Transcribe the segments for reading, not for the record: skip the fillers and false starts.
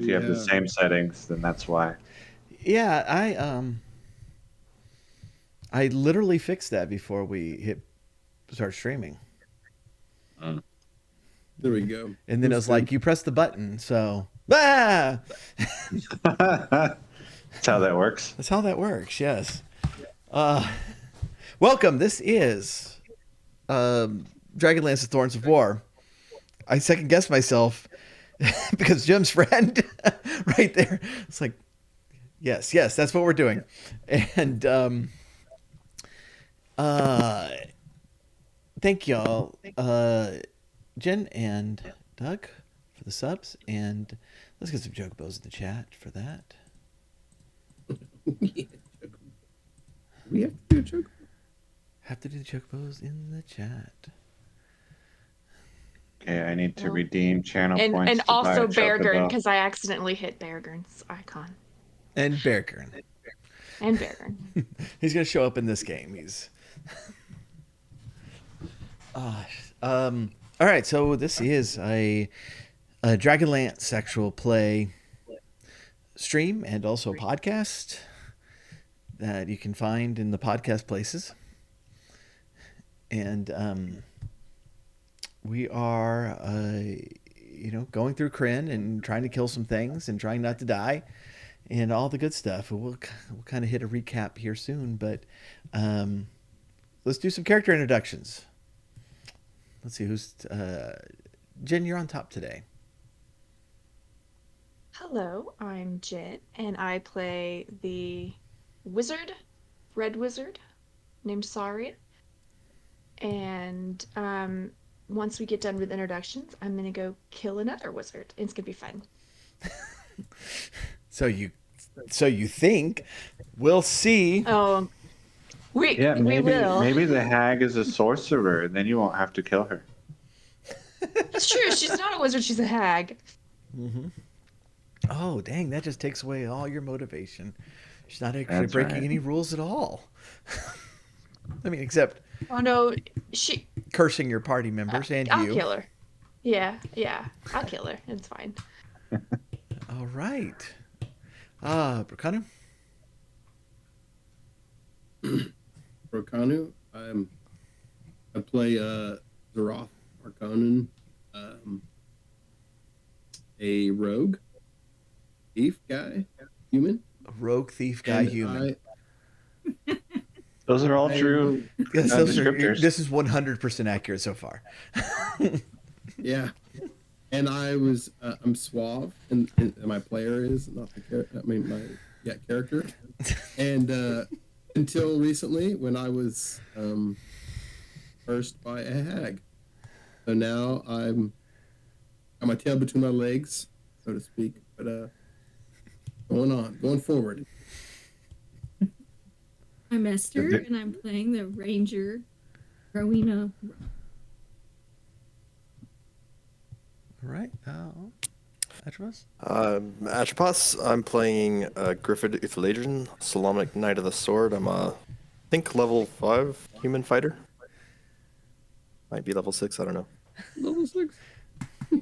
if you have the same settings, then that's why. Yeah, I literally fixed that before we start streaming. Mm. There we go. And then it was like, you press the button, so ah! That's how that works. That's how that works. Yes. Welcome. This is Dragonlance: Thorns of War. I second guessed myself because Jim's friend right there. It's like, yes, that's what we're doing. And thank y'all, Jen and Doug, for the subs. And let's get some jokebos in the chat for that. We have to do a joke. Have to do the chocobos in the chat. Okay, I need to redeem channel points. And to also buy a Beargurn, chocobo. because I accidentally hit Beargurn's icon. And Beargurn. And Beargurn. He's gonna show up in this game. He's. All right, so this is a Dragonlance actual play stream and also podcast that you can find in the podcast places. And we are, going through Kryn and trying to kill some things and trying not to die and all the good stuff. We'll kind of hit a recap here soon, but let's do some character introductions. Let's see who's... Jen, you're on top today. Hello, I'm Jen, and I play the wizard, red wizard, named Saria. And once we get done with introductions, I'm going to go kill another wizard. It's going to be fun. So you think? We'll see. Oh, we maybe will. maybe the hag is a sorcerer, and then you won't have to kill her. It's true. She's not a wizard. She's a hag. Mm-hmm. Oh, dang! That just takes away all your motivation. She's not actually That's breaking right. any rules at all. I mean, except Oh no, cursing your party members and I'll you. kill her. Yeah, I'll kill her. It's fine. All right. Bracano? Brocanu. I play Zeroth Arconin, a rogue, thief guy, human. A rogue thief guy, human. Those are all true Yes, descriptors. this is 100% accurate so far. Yeah. And I'm suave, and my player is not the character. I mean, my character. And until recently, when I was cursed by a hag, so now I'm got my tail between my legs, so to speak. But going forward. I'm Esther, and I'm playing the Ranger, Rowena. All right. Atropos? Atropos, I'm playing Griffith Ithiladian, Solomonic Knight of the Sword. I'm I think level 5 human fighter. Might be level 6, I don't know. Level 6. I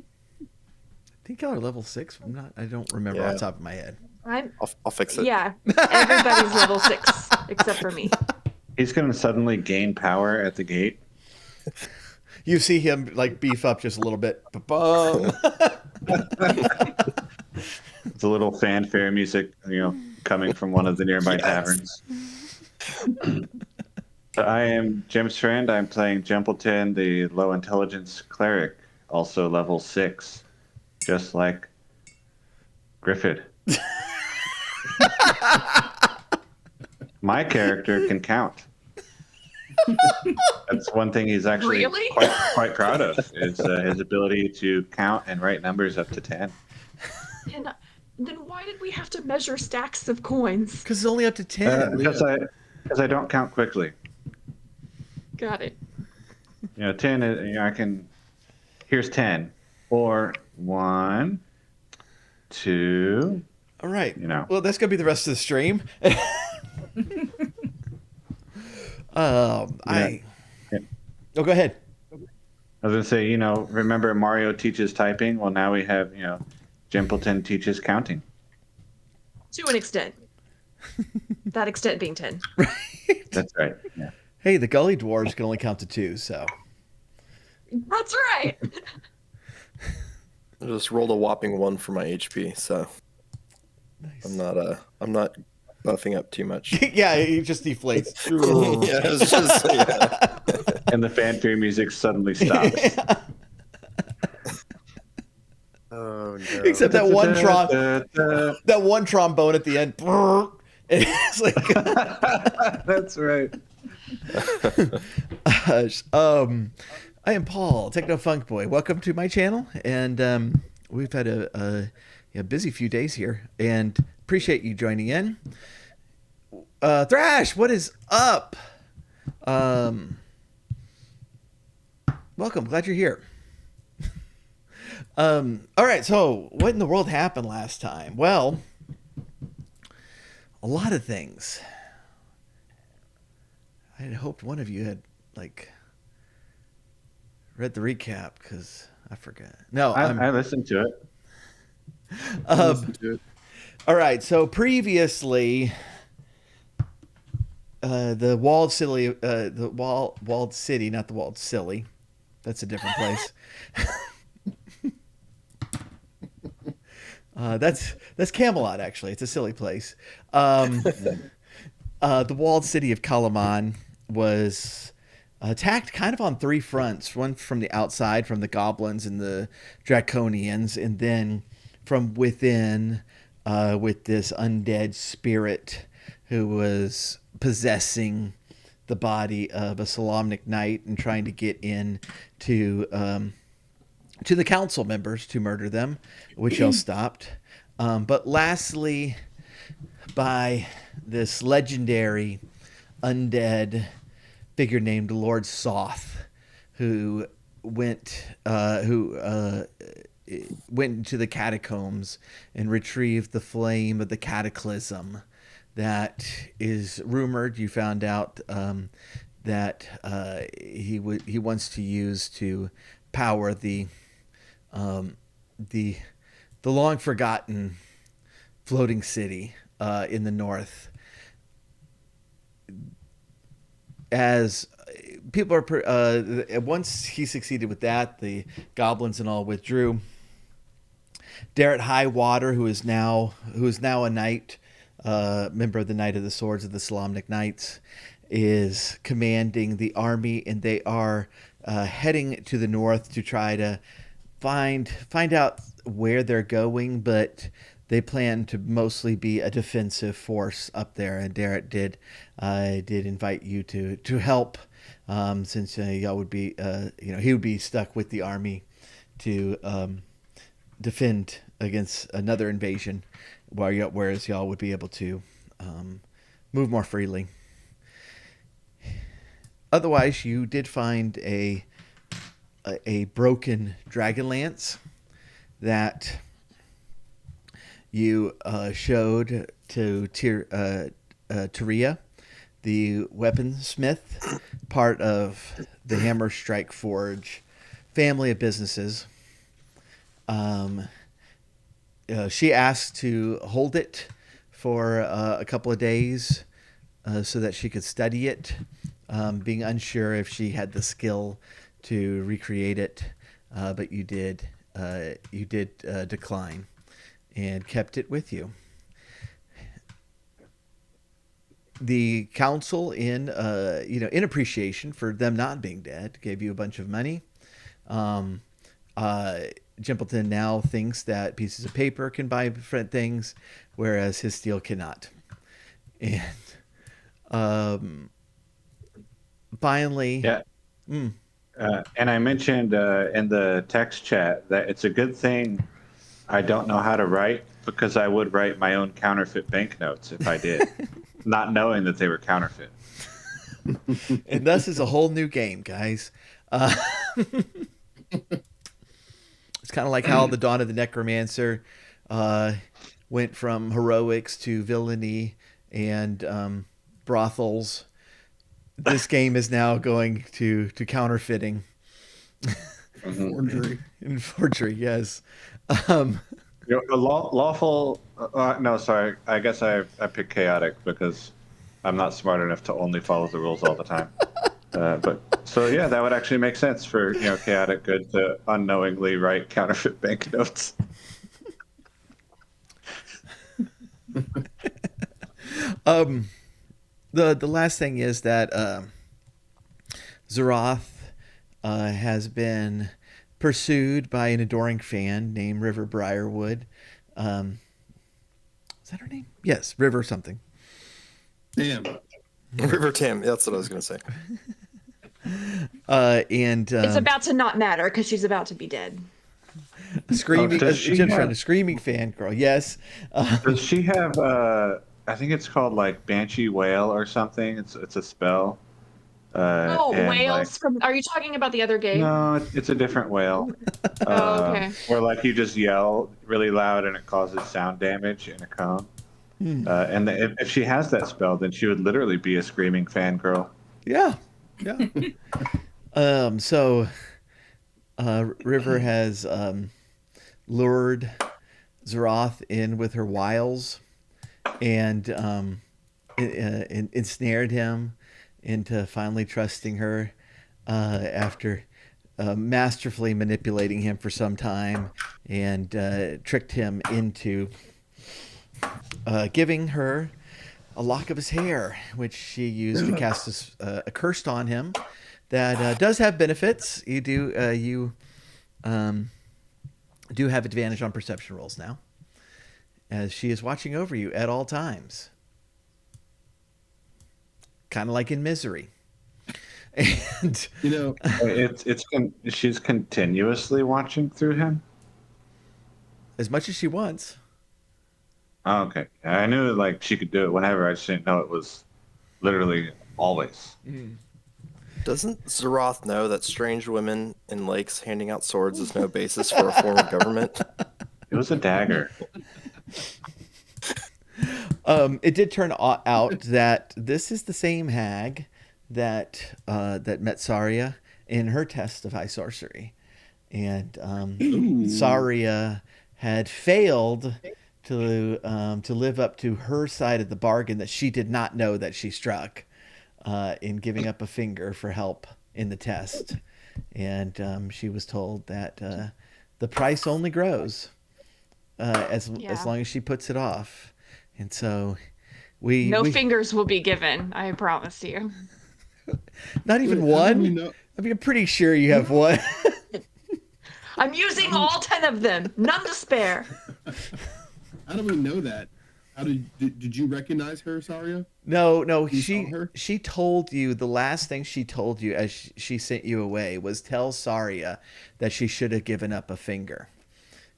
think y'all are level 6. I don't remember off the top of my head. I'll fix it. Yeah, everybody's level 6 except for me. He's going to suddenly gain power at the gate. You see him like beef up just a little bit. Ba-bum. It's a little fanfare music, coming from one of the nearby taverns. So I am Jim's friend. I'm playing Jempleton, the low intelligence cleric, also level 6, just like Griffith. My character can count. That's one thing he's actually Really? quite proud of, is his ability to count and write numbers up to 10. And then why did we have to measure stacks of coins? Because it's only up to 10. Because I don't count quickly. Got it. 10 is, I can. Here's 10, or 1, 2. All right. You know. Well, that's gonna be the rest of the stream. Oh, go ahead. I was gonna say, remember Mario teaches typing? Well, now we have, Jimpleton teaches counting. To an extent. That extent being 10. That's right. Yeah. Hey, the Gully Dwarves can only count to 2, so. That's right. I just rolled a whopping 1 for my HP, so Nice. I'm not buffing up too much. Yeah, it just deflates. Yeah, it's just yeah. And the fanfare music suddenly stops. Oh no. Except that one trombone at the end. It's like That's right. I am Paul, Techno Funk Boy. Welcome to my channel, and we've had a busy few days here, and appreciate you joining in. Thrash, what is up? Welcome, glad you're here. All right, so what in the world happened last time? Well, a lot of things. I had hoped one of you had read the recap because I forgot. No, I listened to it. Listen to it. All right, so previously, the walled city, walled city, not the walled silly. That's a different place. That's Camelot, actually. It's a silly place. The walled city of Kalaman was attacked kind of on 3 fronts. One from the outside, from the goblins and the draconians, and then from within with this undead spirit who was possessing the body of a Solamnic knight and trying to get in to the council members to murder them, which y'all stopped. But lastly, by this legendary undead figure named Lord Soth, who went into the catacombs and retrieved the flame of the cataclysm that is rumored. You found out that he wants to use to power the long forgotten floating city in the north. As people are once he succeeded with that, the goblins and all withdrew. Darrett Highwater, who is now a knight, member of the Knight of the Swords of the Solamnic Knights, is commanding the army, and they are heading to the north to try to find out where they're going, but they plan to mostly be a defensive force up there. And Darrett did invite you to help, since y'all would be he would be stuck with the army to defend against another invasion, whereas y'all would be able to move more freely. Otherwise, you did find a broken Dragonlance that you showed to Tyria, the weaponsmith, part of the Hammer Strike Forge family of businesses. She asked to hold it for a couple of days so that she could study it, being unsure if she had the skill to recreate it, but you did decline and kept it with you. The council, in appreciation for them not being dead, gave you a bunch of money. Jimpleton now thinks that pieces of paper can buy different things, whereas his steel cannot. And finally, Yeah. And I mentioned in the text chat that it's a good thing I don't know how to write, because I would write my own counterfeit banknotes if I did, not knowing that they were counterfeit. And thus is a whole new game, guys. It's kind of like how the Dawn of the Necromancer went from heroics to villainy and brothels. This game is now going to counterfeiting. Forgery. In forgery, yes. Lawful. No, sorry. I guess I picked chaotic because I'm not smart enough to only follow the rules all the time. But so yeah, that would actually make sense for chaotic good to unknowingly write counterfeit banknotes. The last thing is that Zeroth has been pursued by an adoring fan named River Briarwood. Is that her name? Yes, River something. Damn. River Tam. That's what I was going to say. And It's about to not matter because she's about to be dead. screaming, does she Jim's have- friend, a screaming fan girl. Yes. Does she have? I think it's called like Banshee Whale or something. It's a spell. Oh, and, whales like, from. Are you talking about the other game? No, it's a different whale. Oh, okay. Where like you just yell really loud and it causes sound damage in a cone. And if she has that spell, then she would literally be a screaming fangirl. Yeah. Yeah. So River has lured Zeroth in with her wiles and ensnared him into finally trusting her after masterfully manipulating him for some time and tricked him into giving her a lock of his hair, which she used to cast a curse on him that does have benefits. You do have advantage on perception rolls now, as she is watching over you at all times, kind of like in Misery. And She's continuously watching through him. as much as she wants. Oh, okay, I knew like she could do it whenever. I just didn't know it was literally always. Doesn't Zeroth know that strange women in lakes handing out swords is no basis for a form of government? It was a dagger. It did turn out that this is the same hag that met Saria in her test of high sorcery, and Saria had failed to live up to her side of the bargain that she did not know that she struck in giving up a finger for help in the test, and she was told that the price only grows as long as she puts it off, and so we fingers will be given. I promise you. Not even Wait, how do one. we know- I mean, I'm pretty sure you have one. I'm using all 10 of them. None to spare. How do we know that? How did you recognize her, Saria? No, You saw her? she told you, the last thing she told you as she sent you away was tell Saria that she should have given up a finger.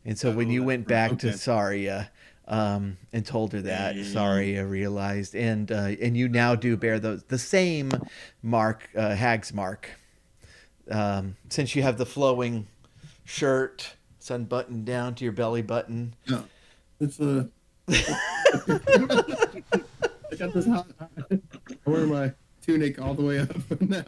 And so when you went back to okay. Saria and told her that, Saria realized, and you now do bear the same mark, hag's mark, since you have the flowing shirt, it's unbuttoned down to your belly button. Yeah. It's a. I got this hot. I wear my tunic all the way up now.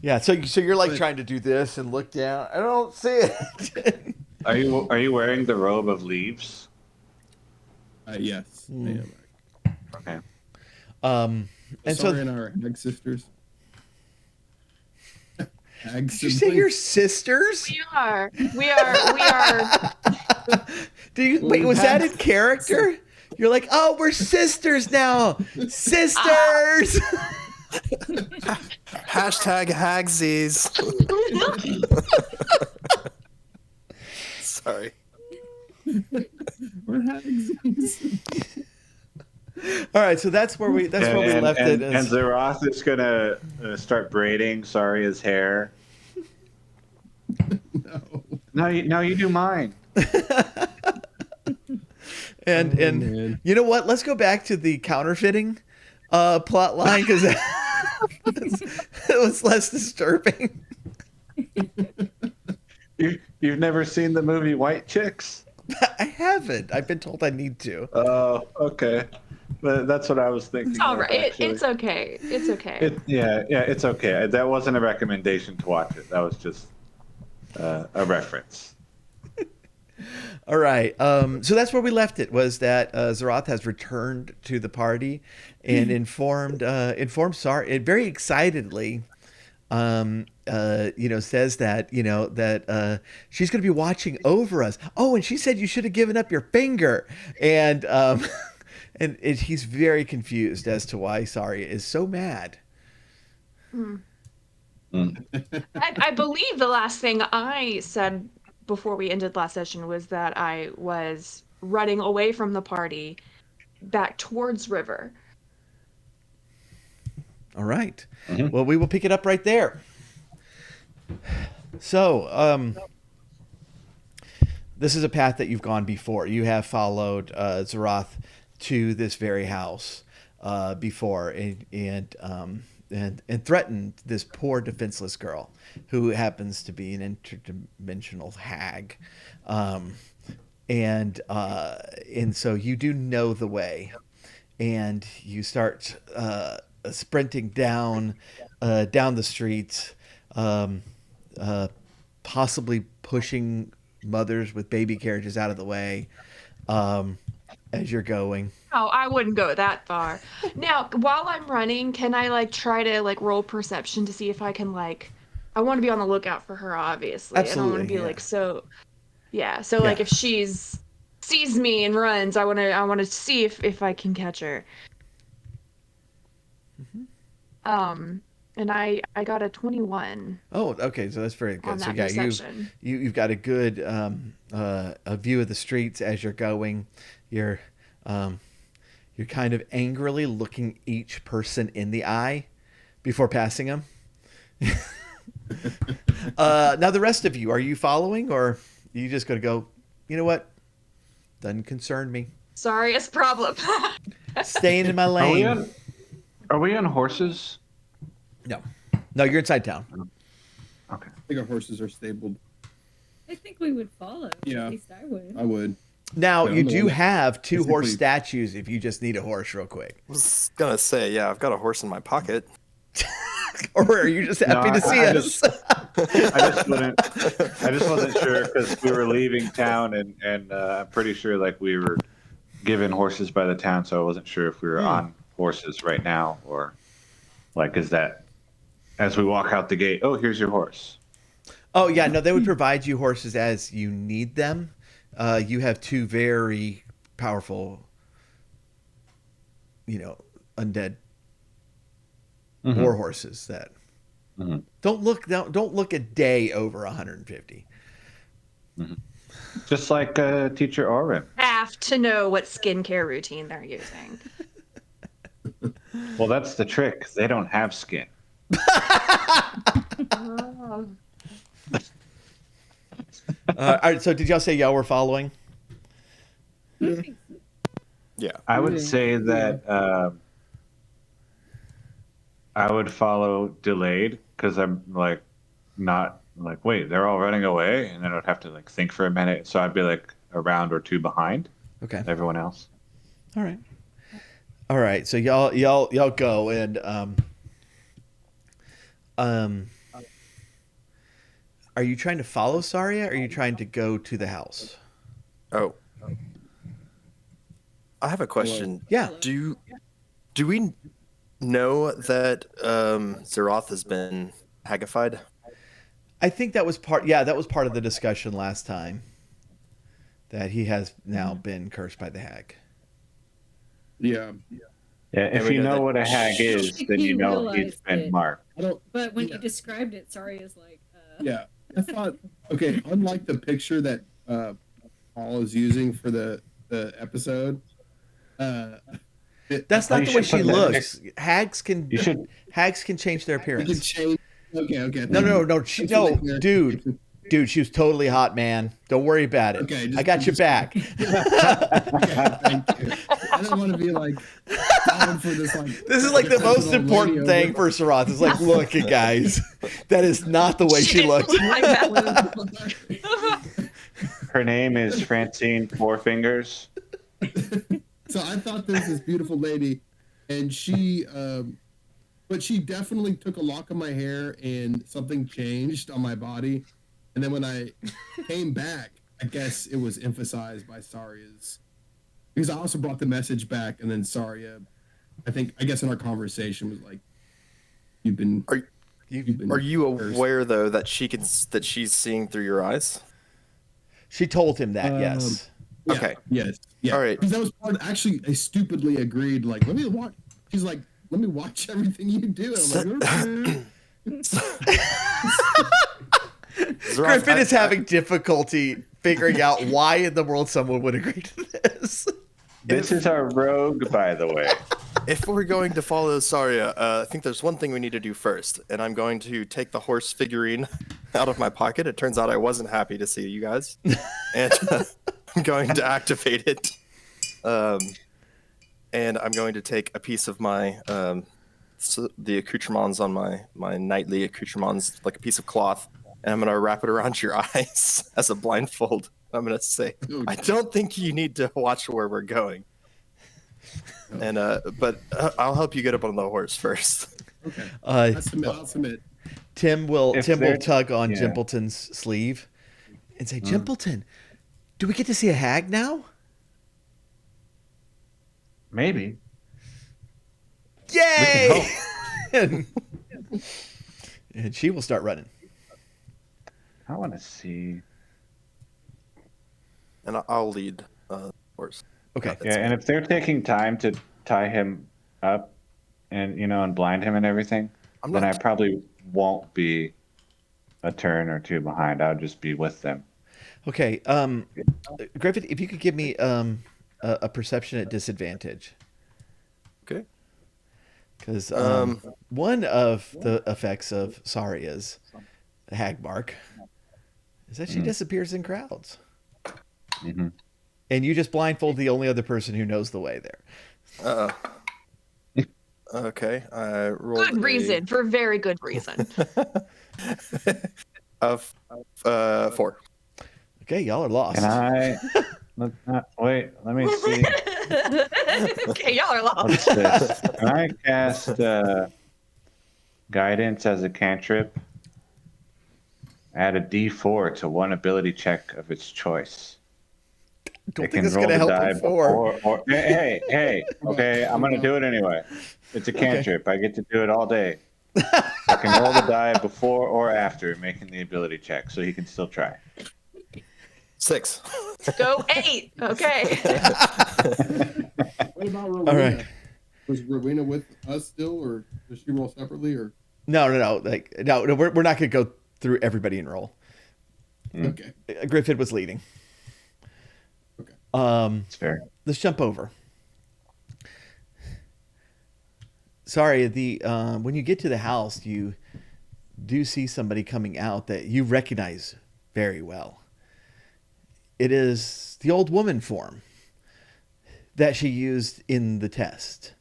Yeah, so you're like But- trying to do this and look down. I don't see it. Are you wearing the robe of leaves? Yes. I am. Okay. And so Saria and I are hag sisters. Hag did you say your siblings. sisters? We are. Do you wait? Was that in character? You're like, oh, we're sisters now, sisters. Hashtag hagsies. Sorry. We're hags. All right, so that's where we left it. And Zeroth is gonna start braiding Saria's hair. No. No, you do mine. And man. you know what? Let's go back to the counterfeiting plot line because it was less disturbing. You've never seen the movie White Chicks? I haven't. I've been told I need to. Oh, okay. But that's what I was thinking. It's all of, right. actually. It's okay. It's okay. Yeah, it's okay. That wasn't a recommendation to watch it. That was just a reference. All right. So that's where we left it. Was that Zeroth has returned to the party and informed Sari very excitedly. Says that she's going to be watching over us. Oh, and she said you should have given up your finger. And he's very confused as to why Sari is so mad. I believe the last thing I said before we ended last session was that I was running away from the party back towards River. All right. Well, we will pick it up right there. So, this is a path that you've gone before. You have followed Zeroth to this very house before, and threatened this poor defenseless girl who happens to be an interdimensional hag, and so you do know the way, and you start sprinting down the streets, possibly pushing mothers with baby carriages out of the way as you're going. Oh, I wouldn't go that far. Now, while I'm running, can I try to roll perception to see if I can I want to be on the lookout for her, obviously. Absolutely, I don't want to be yeah. So Yeah. if she's sees me and runs, I want to see if I can catch her. And I got a 21. Oh, okay, so that's very good. On So that yeah, perception. you've got a good a view of the streets as you're going. You're kind of angrily looking each person in the eye before passing them. Now the rest of you, are you following, or are you just going to go, you know what? Doesn't concern me. Sorry, it's a problem. Staying in my Are we lane. on horses? No, you're inside town. Okay. I think our horses are stabled. I think we would follow. Yeah. At least I would. I would. Now Yeah, you I'm the do one that have 2 horse basically- statues if you just need a horse real quick. I was gonna say, yeah, I've got a horse in my pocket. Or are you just happy No, to see I us? I just wasn't sure because we were leaving town, and I'm pretty sure we were given horses by the town, so I wasn't sure if we were on horses right now, or is that as we walk out the gate, oh, here's your horse. Oh yeah, no, they would provide you horses as you need them. You have 2 very powerful, undead war horses that don't look a day over 150. Just like Teacher Oren. Have to know what skincare routine they're using. Well, that's the trick. They don't have skin. Oh. All right, so did y'all say y'all were following? Yeah. I would say that I would follow delayed because I'm not wait, they're all running away, and then I'd have to think for a minute. So I'd be a round or 2 behind Okay. everyone else. All right. So y'all go, and are you trying to follow Saria, or are you trying to go to the house? Oh. I have a question. Yeah. Do we know that Zeroth has been hagified? I think that was part. Yeah, that was part of the discussion last time. That he has now been cursed by the hag. Yeah. Yeah, if we you know know that- what a hag is, then you know he's realized been it. marked. I don't. But when Yeah. you described it, sorry, is like. Yeah. I thought. Okay. Unlike the picture that Paul is using for the episode. That's not you the way should she put that looks. Hags can You should change their You can appearance. change. Okay. No. Absolutely. Dude, she was totally hot, man. Don't worry about it. Okay, I got your back. Okay, thank you. I don't want to be falling for this. This is the most old lady important over- thing for Sarath. It's look, guys, that is not the way she didn't looks. look like that. Her name is Francine Four Fingers. So I thought this this beautiful lady, and she, but she definitely took a lock of my hair, and something changed on my body. And then when I came back, I guess it was emphasized by Saria's, because I also brought the message back, and then Saria, I guess in our conversation was like, you've been Are you cursed." aware though that she's seeing through your eyes? She told him that, yes. Yeah, Okay. Yes. Yeah. All right. Because that was part. Actually, I stupidly agreed. Like, let me watch. She's like, let me watch everything you do. And I'm like, okay. Griffin is having difficulty figuring out why in the world someone would agree to this. This is our rogue, by the way. If we're going to follow Saria, I think there's one thing we need to do first, and I'm going to take the horse figurine out of my pocket. It turns out I wasn't happy to see you guys, and I'm going to activate it. And I'm going to take a piece of my the accoutrements on my knightly accoutrements, like a piece of cloth, and I'm going to wrap it around your eyes as a blindfold. I'm going to say, I don't think you need to watch where we're going. And but I'll help you get up on the horse first. Okay. Uh, I'll submit. Tim will If Tim will they're- tug on yeah. Jimpleton's sleeve and say, Jimpleton, do we get to see a hag now? Maybe. Yay! and she will start running. I want to see. And I'll lead horse. Okay. Yeah, and if they're taking time to tie him up and and blind him and everything, I'm then not- I probably won't be a turn or two behind. I'll just be with them. Okay. Griffin, if you could give me a perception at disadvantage. Okay. Because one of the effects of Saria's hag mark is that she disappears in crowds. Mm-hmm. And you just blindfold the only other person who knows the way there. Okay. I rolled Good reason, for very good reason. Of 4. Okay, y'all are lost. Can I? Wait. Let me see. Okay, y'all are What's lost. this? Can I cast guidance as a cantrip? Add a D4 to one ability check of its choice. Don't It think can it's roll going to the help die before. before. Hey. Okay, I'm gonna do it anyway. It's a cantrip. I get to do it all day. I can roll the die before or after making the ability check, so he can still try. 6. Go 8. Okay. What about Rowena? All right. Was Rowena with us still, or does she roll separately, or? No. No, we're not going to go through everybody in roll. Okay. Griffin was leading. Okay. It's fair. Let's jump over. Sorry, when you get to the house, you do see somebody coming out that you recognize very well. It is the old woman form that she used in the test.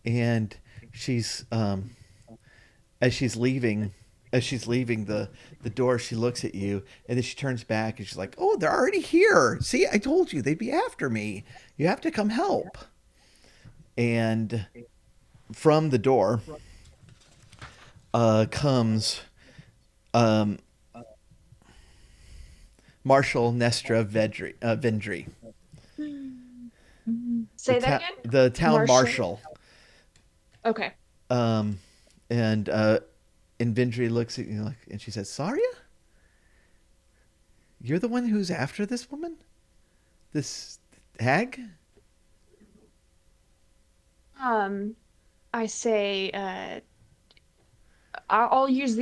And she's as she's leaving the door, she looks at you and then she turns back and she's like, "Oh, they're already here. See, I told you they'd be after me. You have to come help." And from the door comes Marshal Nestra Vendry. Say that again? The town marshal. Okay. And Vendry looks at you and she says, "Saria? You're the one who's after this woman? This hag?" I say, I'll use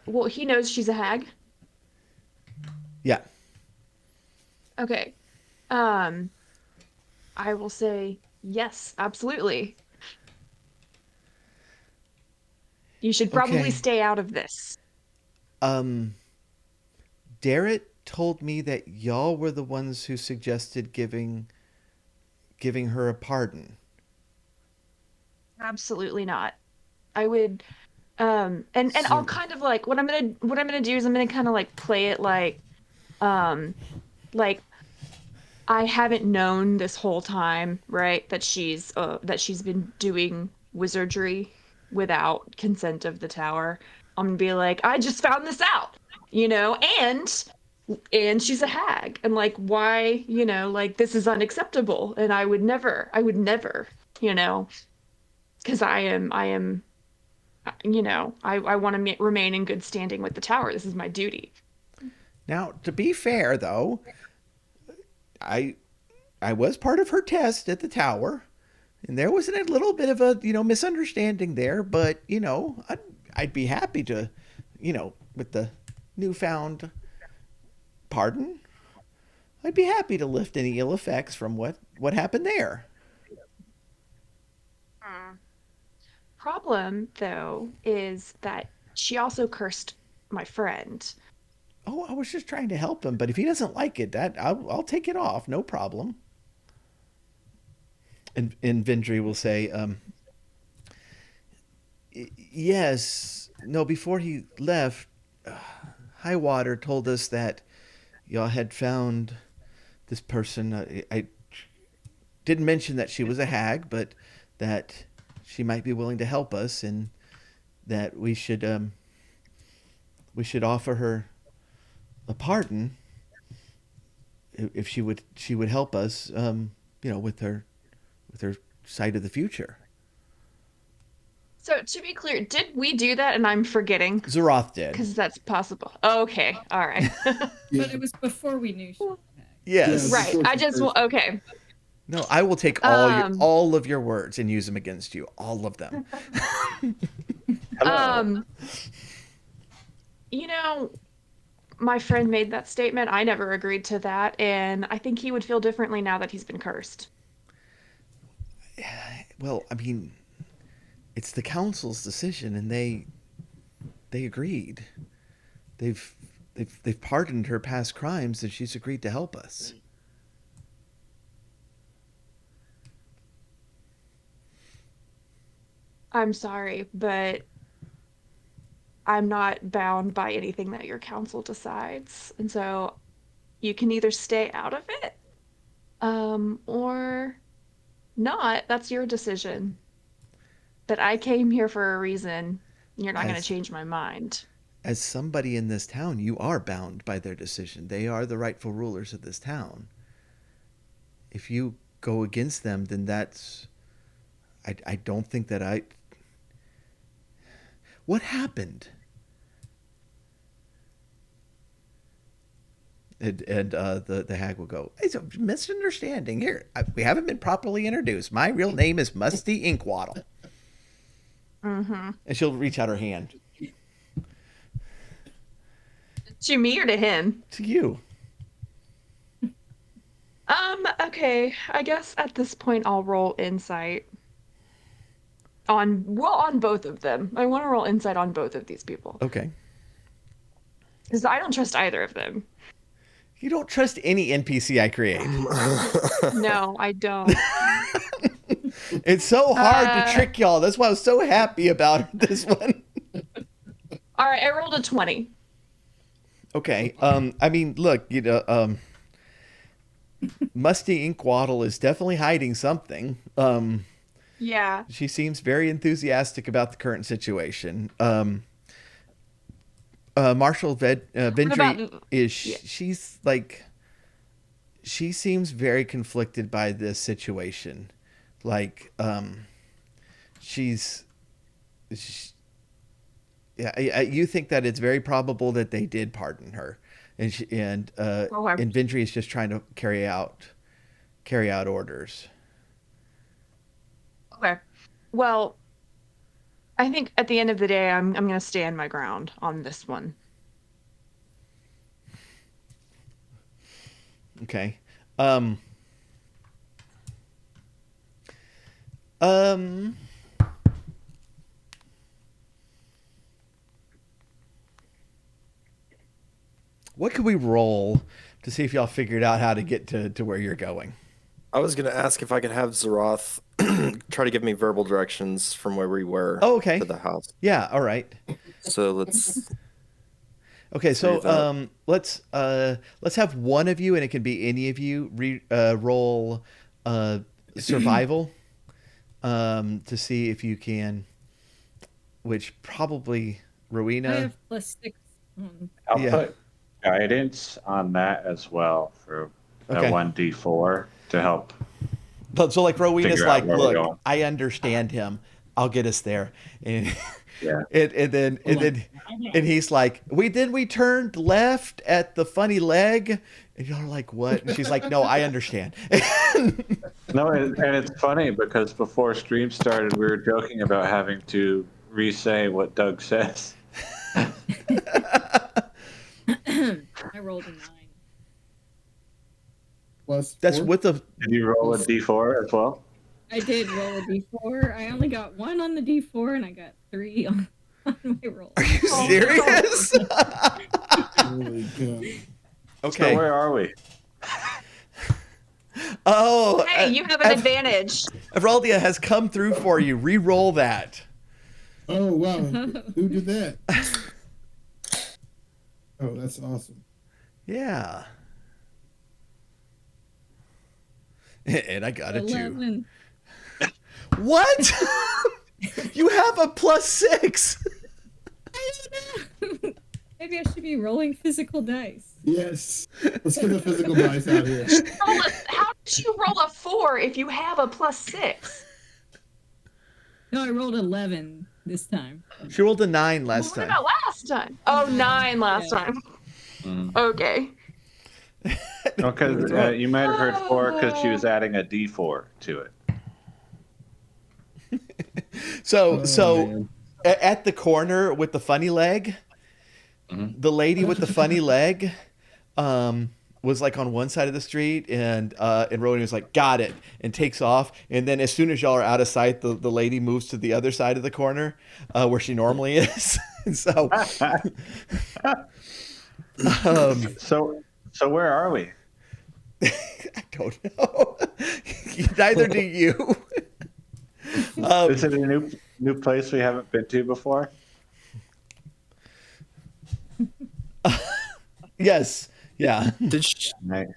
well, he knows she's a hag. Yeah. Okay. I will say, yes, absolutely. You should probably Okay. stay out of this. Darrett told me that y'all were the ones who suggested giving her a pardon. Absolutely not. I would and I'll kind of like what I'm gonna do is I'm gonna kind of like play it like I haven't known this whole time, right, that she's been doing wizardry without consent of the tower. I'm gonna be like, I just found this out, and and she's a hag, and like, why, like, this is unacceptable, and I would never, you know, because I am, I want to remain in good standing with the tower. This is my duty. Now, to be fair, though, I I was part of her test at the tower, and there was a little bit of a misunderstanding there. But I'd be happy to, with the newfound pardon, I'd be happy to lift any ill effects from what happened there. Mm. Problem, though, is that she also cursed my friend. Oh, I was just trying to help him, but if he doesn't like it, that I'll take it off, no problem. And Vindri will say, yes, no. Before he left, Highwater told us that y'all had found this person. I didn't mention that she was a hag, but that she might be willing to help us, and that we should offer her a pardon if she would help us, with her sight of the future. So to be clear, did we do that and I'm forgetting? Zeroth did. Because that's possible. Okay, all right. Yeah, But it was before we knew she was a hag. Yes. Yeah, Right. I just okay. No, I will take Um, all of your words and use them against you, all of them. Hello. you know, my friend made that statement. I never agreed to that, and I think he would feel differently now that he's been cursed. Well, I mean, it's the council's decision, and they agreed. They've they've pardoned her past crimes, and she's agreed to help us. I'm sorry, but I'm not bound by anything that your council decides. And so you can either stay out of it, or not. That's your decision. But I came here for a reason. You're not going to As change my mind. as somebody in this town, you are bound by their decision. They are the rightful rulers of this town. If you go against them, then that's I don't think that I. What happened? And the hag will go, it's a misunderstanding here. We haven't been properly introduced. My real name is Musty Inkwaddle. Mm-hmm. And she'll reach out her hand To me or to him? to you. Okay. I guess at this point I'll roll insight on both of them. I want to roll insight on both of these people Okay. because I don't trust either of them. You don't trust any NPC I create. No, I don't. It's so hard to Uh, trick y'all. That's why I was so happy about this one. All right, I rolled a 20. Okay. I mean, look, Musty Inkwaddle is definitely hiding something. Yeah. She seems very enthusiastic about the current situation. Marshall What Vendry about is yeah. she's like she seems very conflicted by this situation. Like she's sh yeah, you think that it's very probable that they did pardon her, and Okay. and Vendry is just trying to carry out orders. Okay. Well, I think at the end of the day, I'm gonna stand my ground on this one. Okay. Um. Um. What could we roll to see if y'all figured out how to get to where you're going? I was gonna ask if I could have Zeroth try to give me verbal directions from where we were Oh, okay. to the house. Yeah. All right. So let's Okay. do So that. let's have one of you, and it can be any of you, roll survival to see if you can. Which probably I Rowena. have +6 on. I'll Yeah. put guidance on that as well for a Okay. 1d4 to help So like Rowena's figure out like, where we're look, going. I understand him. I'll get us there. And Yeah. and he's like, we turned left at the funny leg. And y'all are like, what? And she's like, no, I understand. No, and it's funny because before stream started, we were joking about having to re-say what Doug says. I rolled a 9. Plus That's 4? with the Did you roll a d4 as well? I did roll a d4. I only got 1 on the d4, and I got 3 on my roll. Are you serious? Holy God. Okay. So where are we? Oh, Hey, you have an advantage. Evraldia has come through for you. Re-roll that. Oh, wow. Who did that? Oh, that's awesome. Yeah. And I got a 2. 11. What? You have a +6. I don't know. Maybe I should be rolling physical dice. Yes. Let's get the physical dice out here. How did you roll a 4 if you have a +6? No, I rolled 11 this time. She rolled a 9 last What time. about last time? Oh, 9 last Yeah. time. Okay. Okay, you might have heard 4 because she was adding a d4 to it. So Man. at the corner with the funny leg, the lady with the funny leg was like on one side of the street, and Rony was like, got it, and takes off. And then as soon as y'all are out of sight, the lady moves to the other side of the corner where she normally is. And so, So where are we? I don't know. Neither do you. Is it a new place we haven't been to before? Yes. Yeah. Right.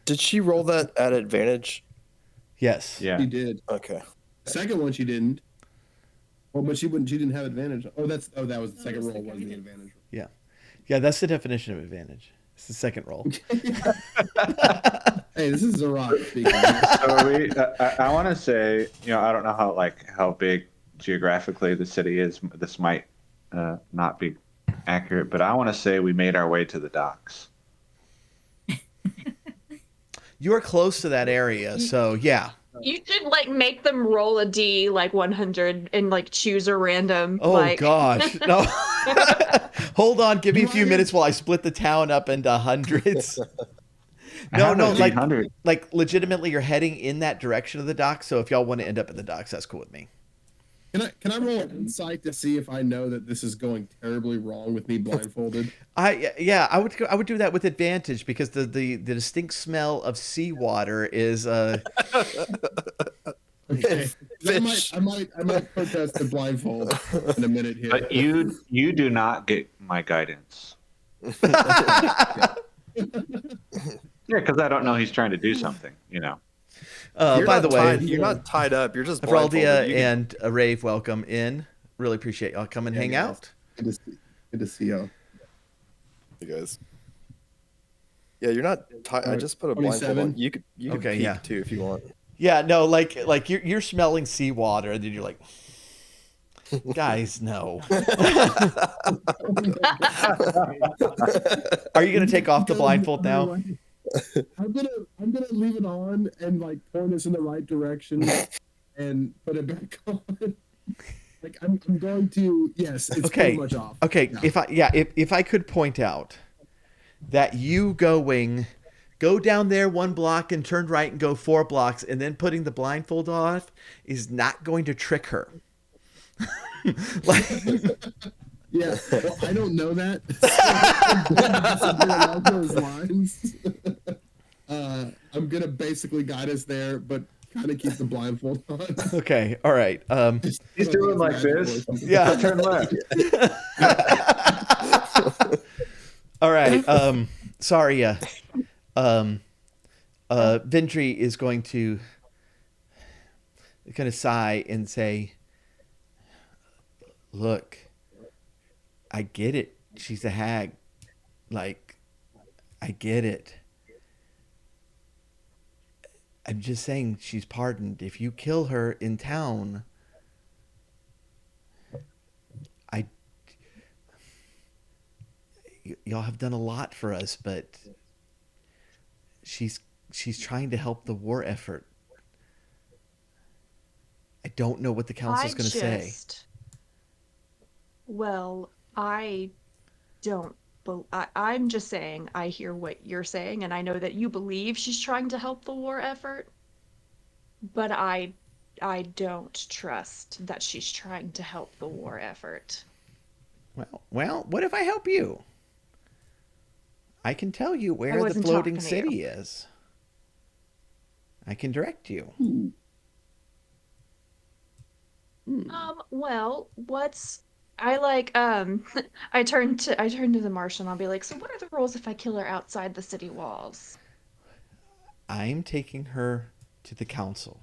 Did she roll that at advantage? Yes. Yeah. She did. Okay. Second one she didn't. Well, but she didn't have advantage. Oh, that was the second that's roll, the wasn't the guidance. advantage. Yeah. Yeah. That's the definition of advantage. It's the second roll. Hey, this is Zarok speaking. So I want to say, I don't know how big geographically the city is. This might not be accurate, but I want to say we made our way to the docks. You're close to that area, so yeah. You should make them roll a D 100 and choose a random. Oh gosh, no. Hold on, give me a few Right. minutes while I split the town up into hundreds. I have No, a D100. like legitimately, you're heading in that direction of the docks. So if y'all want to end up at the docks, that's cool with me. Can I roll an insight to see if I know that this is going terribly wrong with me blindfolded? I would do that with advantage because the distinct smell of seawater is Okay. Fish. I might protest the blindfold in a minute here. But you do not get my guidance. Yeah, because I don't know he's trying to do something. by the way, you're not tied up. You're just blindfolded. Evraldia You can- and Rave, welcome in. Really appreciate y'all come and hang guys. out. Good to see y'all. you guys. Yeah, you're not tied. I just put a blindfold 27. on. You could Okay, peek yeah. too if you want. Yeah, no, like you're smelling seawater, and then you're like, guys, no. Are you gonna take off the blindfold now? I'm gonna leave it on and point us in the right direction and put it back on. I'm going to it's Okay. pretty much off. Okay, Yeah. if I could point out that you go down there 1 block and turn right and go 4 blocks and then putting the blindfold off is not going to trick her. Yeah, well, I don't know that. Something along those lines. I'm gonna basically guide us there, but kind of keep the blindfold on. Okay, all right. He's doing like this. Yeah. Turn left. All right. Sorry. Ventry is going to kind of sigh and say, "Look, I get it. She's a hag. I get it. I'm just saying she's pardoned. If you kill her in town, I y'all have done a lot for us, but she's she's trying to help the war effort. I don't know what the I council's going to say. just, well, I don't. I'm just saying I hear what you're saying, and I know that you believe she's trying to help the war effort, but I don't trust that she's trying to help the war effort. Well, what if I help you? I can tell you I where the wasn't floating talking to you. city is. I can direct you. Hmm. Hmm. Well, what's I like I turn to the marshal and I'll be like, so what are the rules if I kill her outside the city walls? I'm taking her to the council.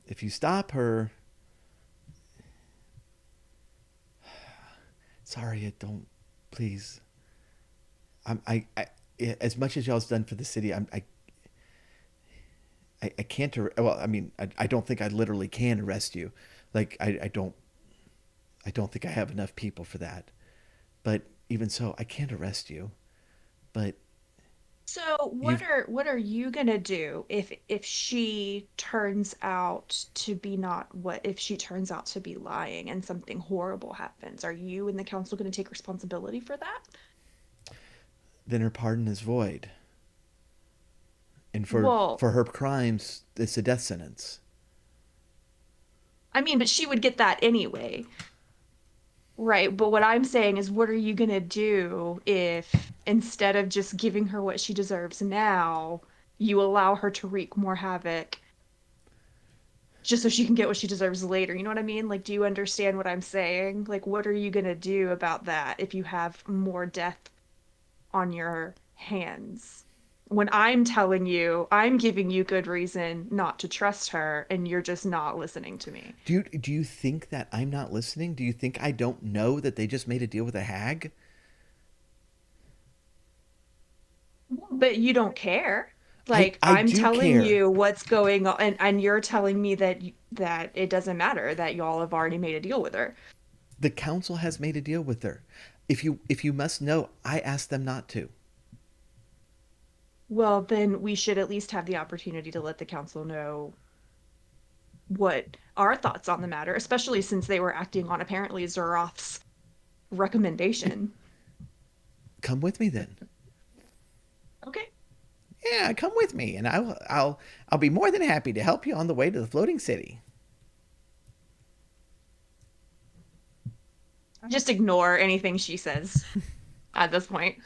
If you stop her, sorry, I don't. Please, I as much as y'all's done for the city, I can't. Well, I mean, I don't think I literally can arrest you. Like, I don't think I have enough people for that. But even so, I can't arrest you. But So you've what are you gonna do if she turns out to be not what if she turns out to be lying and something horrible happens? Are you and the council gonna take responsibility for that? then her pardon is void, and Well, for her crimes, it's a death sentence. I mean, but she would get that anyway. Right, but what I'm saying is, what are you gonna do if instead of just giving her what she deserves now, you allow her to wreak more havoc just so she can get what she deserves later? You know what I mean? Like, do you understand what I'm saying? Like, what are you gonna do about that if you have more death on your hands? When I'm telling you, I'm giving you good reason not to trust her, and you're just not listening to me. Do you think that I'm not listening? Do you think I don't know that they just made a deal with a hag? But you don't care. Like I I'm do telling care. you what's going on, and you're telling me that it doesn't matter that y'all have already made a deal with her. The council has made a deal with her. If you must know, I asked them not to. Well, then we should at least have the opportunity to let the council know what our thoughts on the matter, especially since they were acting on apparently Zeroth's recommendation. Come with me then. Okay. Yeah, come with me, and I'll be more than happy to help you on the way to the floating city. Just ignore anything she says at this point.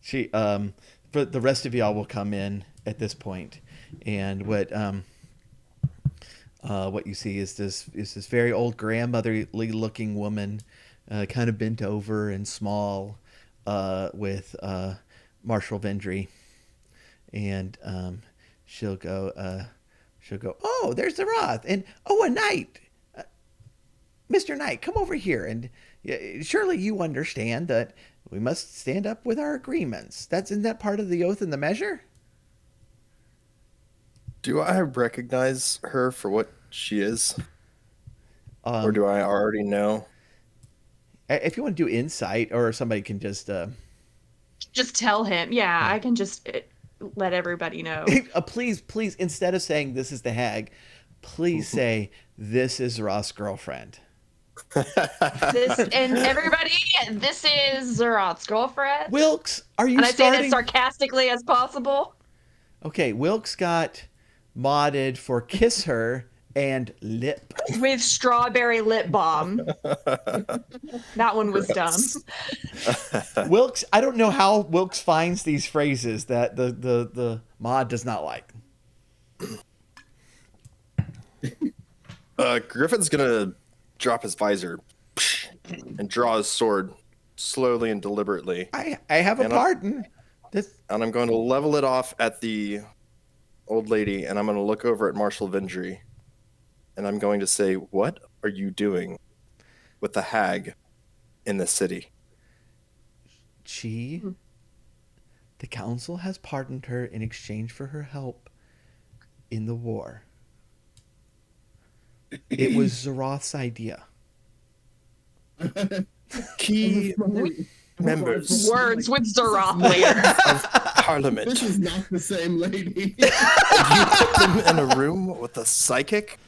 She but the rest of y'all will come in at this point, and what you see is this very old grandmotherly looking woman, kind of bent over and small, with Marshall Vendry, and she'll go, oh, there's the Roth, and oh, a knight, Mr. Knight, come over here, and surely you understand that we must stand up with our agreements. That's in that part of the oath and the measure. Do I recognize her for what she is, or Um, do I already know? if you want to do insight, or somebody can just Just tell him. Yeah, yeah. I can just let everybody know. Please, instead of saying this is the hag, please say this is Ross' girlfriend. This and everybody, this is Zeroth's girlfriend. Wilkes, are you And I say that starting? sarcastically as possible. Okay, Wilkes got modded for kiss her and lip. With strawberry lip balm. That one was dumb. Gross. Wilkes, I don't know how Wilkes finds these phrases that the mod does not like. Griffin's gonna drop his visor and draw his sword slowly and deliberately, I have a and I'm, pardon. This and I'm going to level it off at the old lady, and I'm going to look over at Marshall Vendry, and I'm going to say, "What are you doing with the hag in the city. The council has pardoned her in exchange for her help in the war. It was Zeroth's idea. Key members Words with Zeroth later. of Parliament. This is not the same lady. And you put them in a room with a psychic?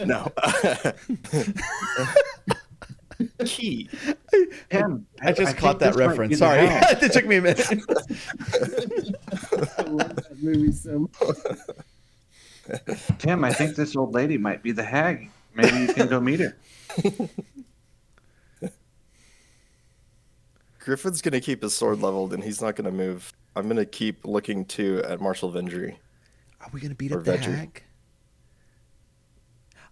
No. Key. Tim, I just think caught that this might be reference. the Sorry. hag. It took me a minute. I love that movie so much. Tim, I think this old lady might be the hag. Maybe you can go meet her. Griffin's going to keep his sword leveled and he's not going to move. I'm going to keep looking too at Marshal Vendry. Are we going to beat Or up the Veggie. hag?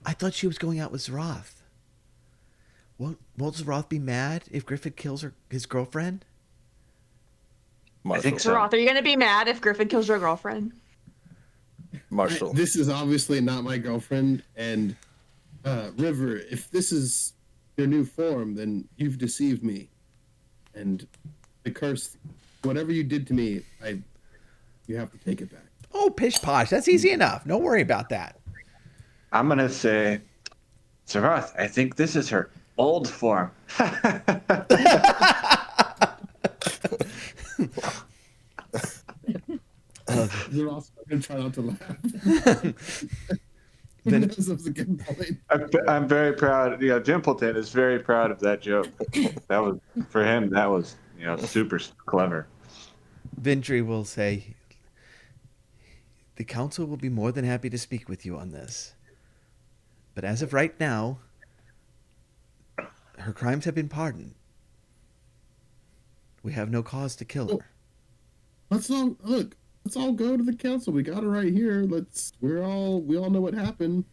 I thought she was going out with Zeroth. Won't Zeroth be mad if Griffin kills his girlfriend? Marshal. think so. Zeroth, are you going to be mad if Griffin kills your girlfriend? Marshal. This is obviously not my girlfriend, and River, if this is your new form, then you've deceived me. And the curse, whatever you did to me, you have to take it back. Oh, pish posh. That's easy enough. Don't worry about that. I'm going to say, Zeroth, I think this is her old form. They're also going to try not to laugh. He knows it was a good point. I'm very proud. Jimpleton is very proud of that joke. That was, for him, that was, super clever. Vendry will say, the council will be more than happy to speak with you on this. But as of right now, her crimes have been pardoned. We have no cause to kill her. Let's all go to the council. We got it right here. We all know what happened.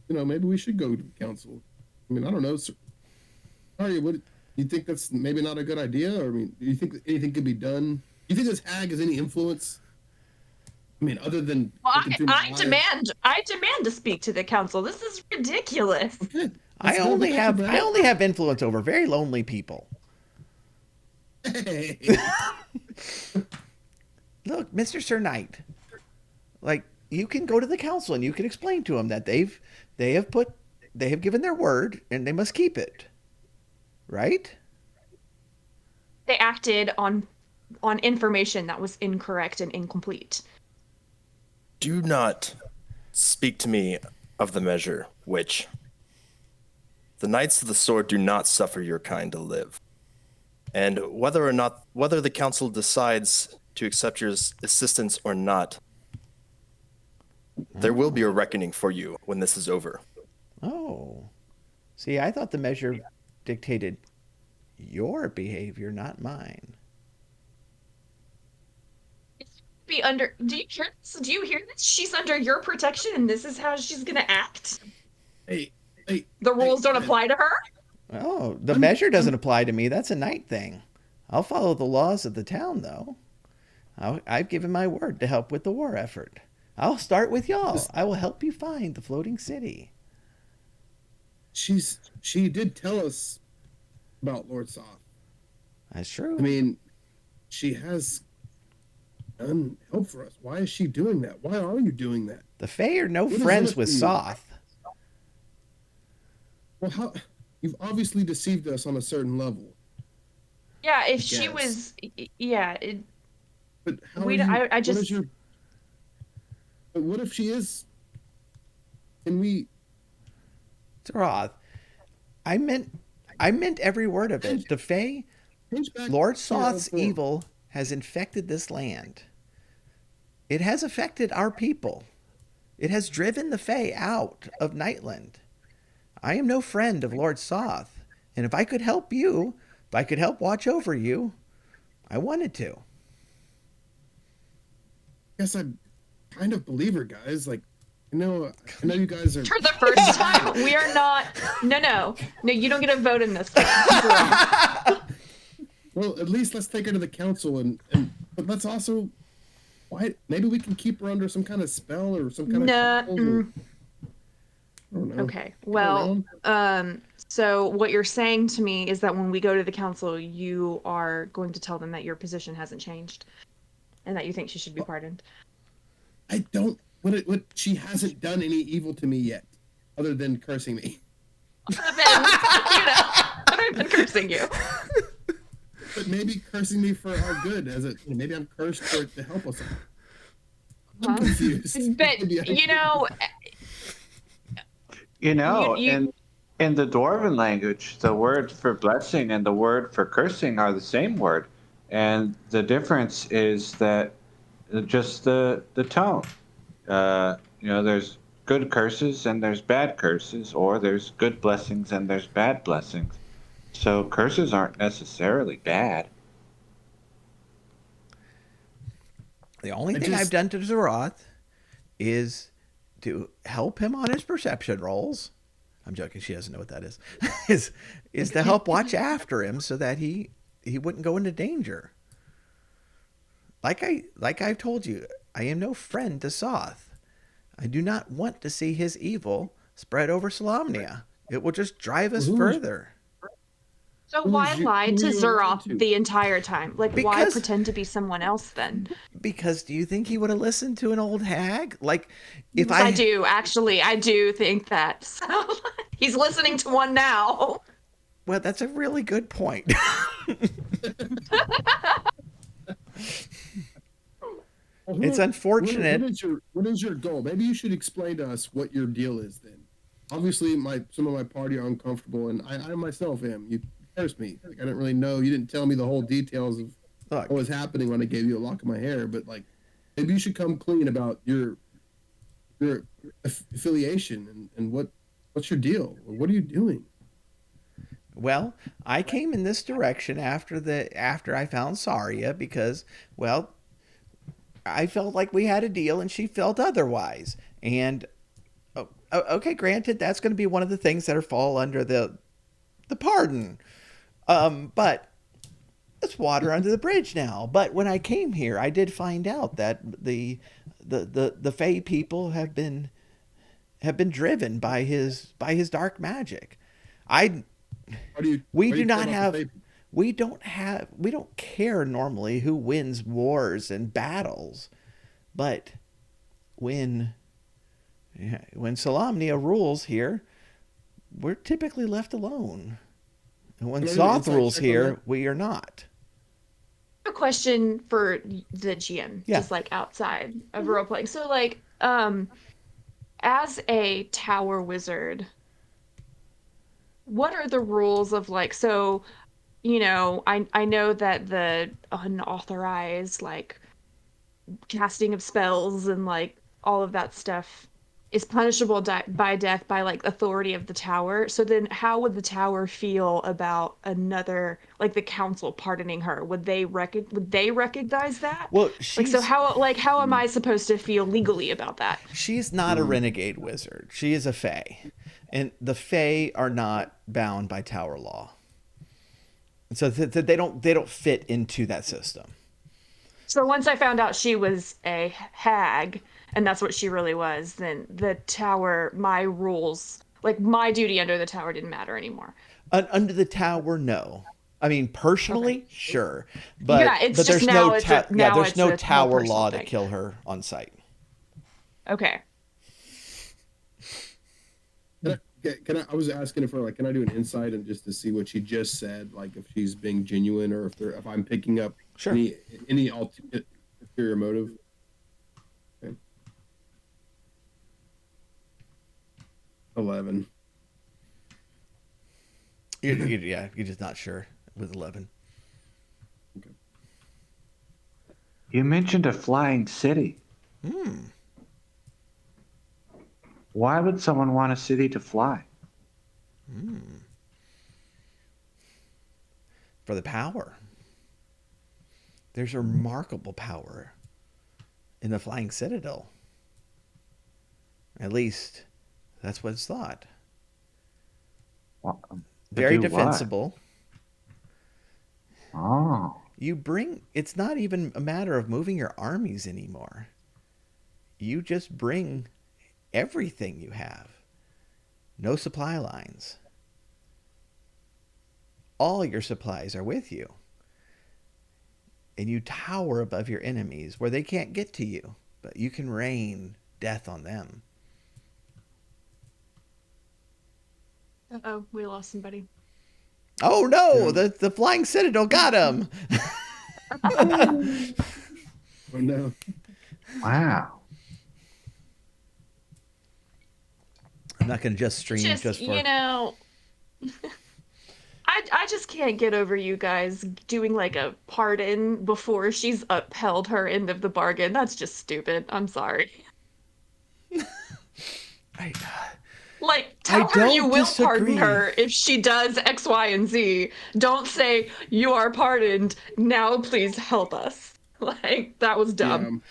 Maybe we should go to the council. I mean, I don't know. Sorry, what you think that's maybe not a good idea? Or I mean, do you think anything could be done? Do you think this hag has any influence? I mean, other than I demand to speak to the council. This is ridiculous. Okay. I only have influence over very lonely people. Hey. Look, Mr. Sir Knight, you can go to the council and you can explain to them that they have given their word and they must keep it. Right? They acted on information that was incorrect and incomplete. Do not speak to me of the measure which the Knights of the Sword do not suffer your kind to live. And whether the council decides to accept your assistance or not, there will be a reckoning for you when this is over. Oh. See, I thought the measure dictated your behavior, not mine. Do you hear this? Do you hear this? She's under your protection and this is how she's gonna act. Hey. The rules don't apply to her? Oh, the measure doesn't apply to me. That's a Knight thing. I'll follow the laws of the town, though. I've given my word to help with the war effort. I'll start with y'all. I will help you find the floating city. She did tell us about Lord Soth. That's true. I mean, she has done help for us. Why is she doing that? Why are you doing that? The Fae are no What does friends that with mean? Soth. Well, you've obviously deceived us on a certain level. Yeah, if she Yes. was, But how We- are you, I what just- is your? But what if she is? Can we? Zeroth, I meant every word of it. The Fae, Change back Lord to your old Soth's form? evil has infected this land. It has affected our people. It has driven the Fae out of Nightland. I am no friend of Lord Soth, and if I could help you, if I could help watch over you, I wanted to. Guess I kind of believe her, guys. I know you guys are. for the first time, we are not. No, you don't get a vote in this one. Well, at least let's take her to the council, but let's also. Why? Maybe we can keep her under some kind of spell or some kind Nah, of. Control or- I don't know. Okay. Am I Well, wrong? so what you're saying to me is that when we go to the council, you are going to tell them that your position hasn't changed and that you think she should be pardoned. I don't. What? She hasn't done any evil to me yet, other than cursing me. I've been cursing you. But maybe cursing me for our good, maybe I'm cursed for it to help us all. I'm confused. But You know, you in the Dwarven language, the word for blessing and the word for cursing are the same word, and the difference is that just the tone. There's good curses and there's bad curses, or there's good blessings and there's bad blessings. So curses aren't necessarily bad. The only I thing I've just done to Zeroth is to help him on his perception rolls. I'm joking. She doesn't know what that is. is to help watch after him so that he wouldn't go into danger. Like I've told you, I am no friend to Soth. I do not want to see his evil spread over Solamnia. It will just drive us further. So why lie who to are you lying Zeroth to? the entire time? Like, why Because pretend to be someone else then? because do you think he would have listened to an old hag? Like if Yes, I do. Actually, I do think that. So, he's listening to one now. well, that's a really good point. It's unfortunate. What is your goal? Maybe you should explain to us what your deal is then. Obviously, some of my party are uncomfortable, and I myself am. You cursed me. Like I didn't really know. You didn't tell me the whole details of Look, what was happening when I gave you a lock of my hair. But like, maybe you should come clean about your affiliation and what's your deal? What are you doing? well, I came in this direction after I found Saria because, well, I felt like we had a deal and she felt otherwise. And okay, granted, that's going to be one of the things that are fall under the pardon. But it's water under the bridge now. But when I came here, I did find out that the Fey people have been driven by his dark magic. I How do you? we How do do you feel not about the have faith? we don't care normally who wins wars and battles, but when when Solamnia rules here, we're typically left alone. And when Can I do an Soth insight rules check on here, that? we are not. A question for the GM, Yeah. just like outside of role playing. So, like, as a tower wizard, what are the rules of like? So, I know that the unauthorized like casting of spells and like all of that stuff is punishable by death by like authority of the tower. So then how would the tower feel about another like the council pardoning her? Would they recognize that? Well, Like so how am I supposed to feel legally about that? she's not a renegade wizard. She is a Fey. And the Fey are not bound by tower law. So they don't fit into that system. So once I found out she was a hag and that's what she really was, then the tower, my rules, like my duty under the tower didn't matter anymore. Under the tower, no. I mean, Okay. personally, sure, Yeah, it's but just there's no now it's a now there's it's no a more tower personal law to thing. kill her on site. Okay. I was asking if can I do an insight and just to see what she just said, like if she's being genuine or if I'm picking up Sure. any ulterior motive. Okay. 11. You're just not sure with 11. Okay. You mentioned a flying city. Why would someone want a city to fly? For the power. There's a remarkable power in the Flying Citadel. At least, that's what's thought. Well, to Very do what? defensible. Oh, It's not even a matter of moving your armies anymore. You just bring everything you have. no supply lines. All your supplies are with you. And you tower above your enemies where they can't get to you, but you can rain death on them. Uh-oh, we lost somebody. Oh no, Yeah. the flying citadel got him. Oh no. Wow. I'm not going to just stream just for. I just can't get over you guys doing like a pardon before she's upheld her end of the bargain. That's just stupid. I'm sorry. I, Like, I tell her you don't will pardon disagree. her if she does X, Y, and Z. Don't say, you are pardoned. Now please help us. Like, that was dumb.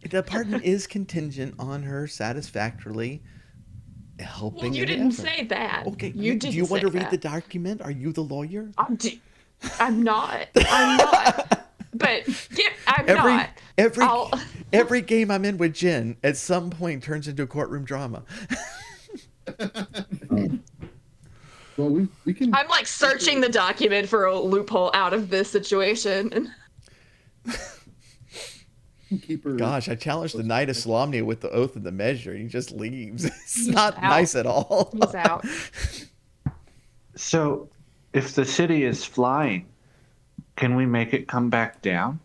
The pardon is contingent on her satisfactorily helping Well, you in the didn't effort. say that. Okay, You do didn't you want to say read that. the document? Are you the lawyer? I'm not. I'm not. But I'm not. Every game I'm in with Jen at some point turns into a courtroom drama. Well, we can. I'm like searching the document for a loophole out of this situation. Keep her. Gosh, I challenged the Knight of Solemnia with the Oath of the Measure. He just leaves. It's He's not out. nice at all. He's out. So, if the city is flying, can we make it come back down?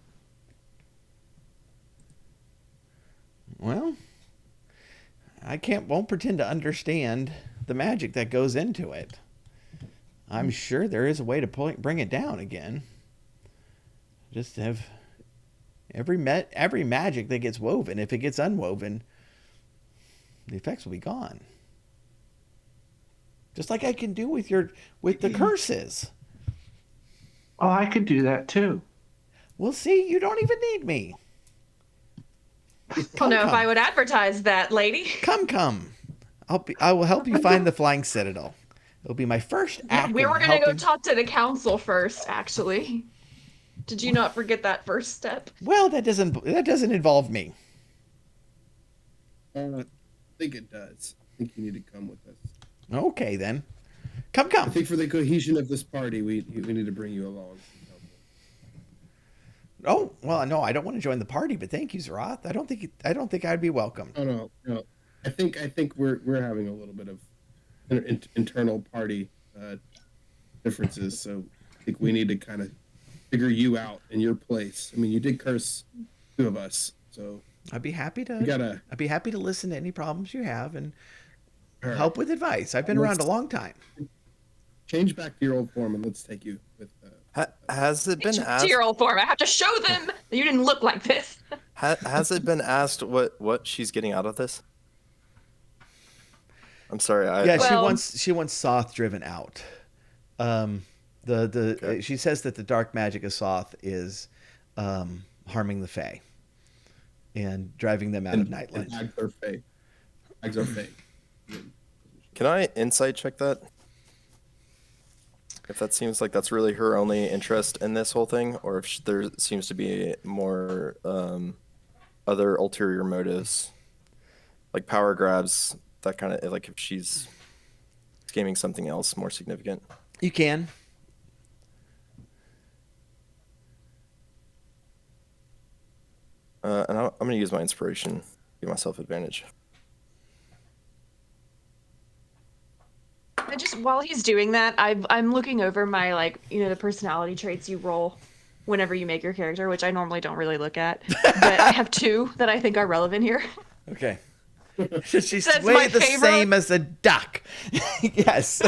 Well, won't pretend to understand the magic that goes into it. I'm sure there is a way to bring it down again. Just have every magic that gets woven. If it gets unwoven, the effects will be gone. Just like I can do with the curses. Oh, I could do that too. Well, see, you don't even need me. If I would advertise that, lady. Come. I will help you find the Flying Citadel. It'll be my first act. We were going to go talk to the council first, actually. Did you not forget that first step? Well, that doesn't involve me. I think it does. I think you need to come with us. Okay, then. Come. I think for the cohesion of this party, we need to bring you along. Oh, well, no, I don't want to join the party, but thank you, Zeroth. I don't think I'd be welcome. Oh no. I think we're having a little bit of internal party differences, so I think we need to kind of figure you out in your place. I mean, you did curse two of us, so I'd be happy to listen to any problems you have and help with advice. I've been around a long time. Change back to your old form and let's take you with. Has it been asked? To your old form. I have to show them that you didn't look like this. Has it been asked what she's getting out of this? I'm sorry. She wants Soth driven out. She says that the dark magic of Soth is harming the Fae and driving them out of Nightland. Hags are fake. Can I insight check that? If that seems like that's really her only interest in this whole thing, or if there seems to be more other ulterior motives, like power grabs, that kind of, like if she's scheming something else more significant. You can. And I'm going to use my inspiration, give myself advantage. While he's doing that, I'm looking over my the personality traits you roll whenever you make your character, which I normally don't really look at, but I have two that I think are relevant here. Okay. She's Says way my the favorite- same as a duck. Yes.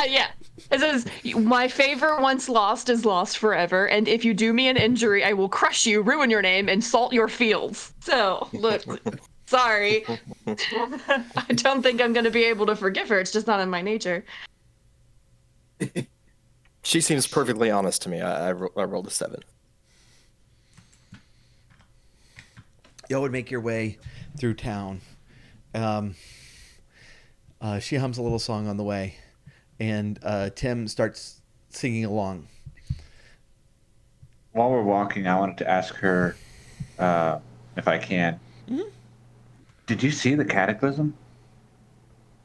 Yeah. It says, my favor once lost is lost forever, and if you do me an injury, I will crush you, ruin your name, and salt your fields. So, look, sorry. I don't think I'm going to be able to forgive her. It's just not in my nature. She seems perfectly honest to me. I rolled a 7. Y'all would make your way through town. She hums a little song on the way, and Tim starts singing along. While we're walking, I wanted to ask her, if I can. Mm-hmm. Did you see the cataclysm?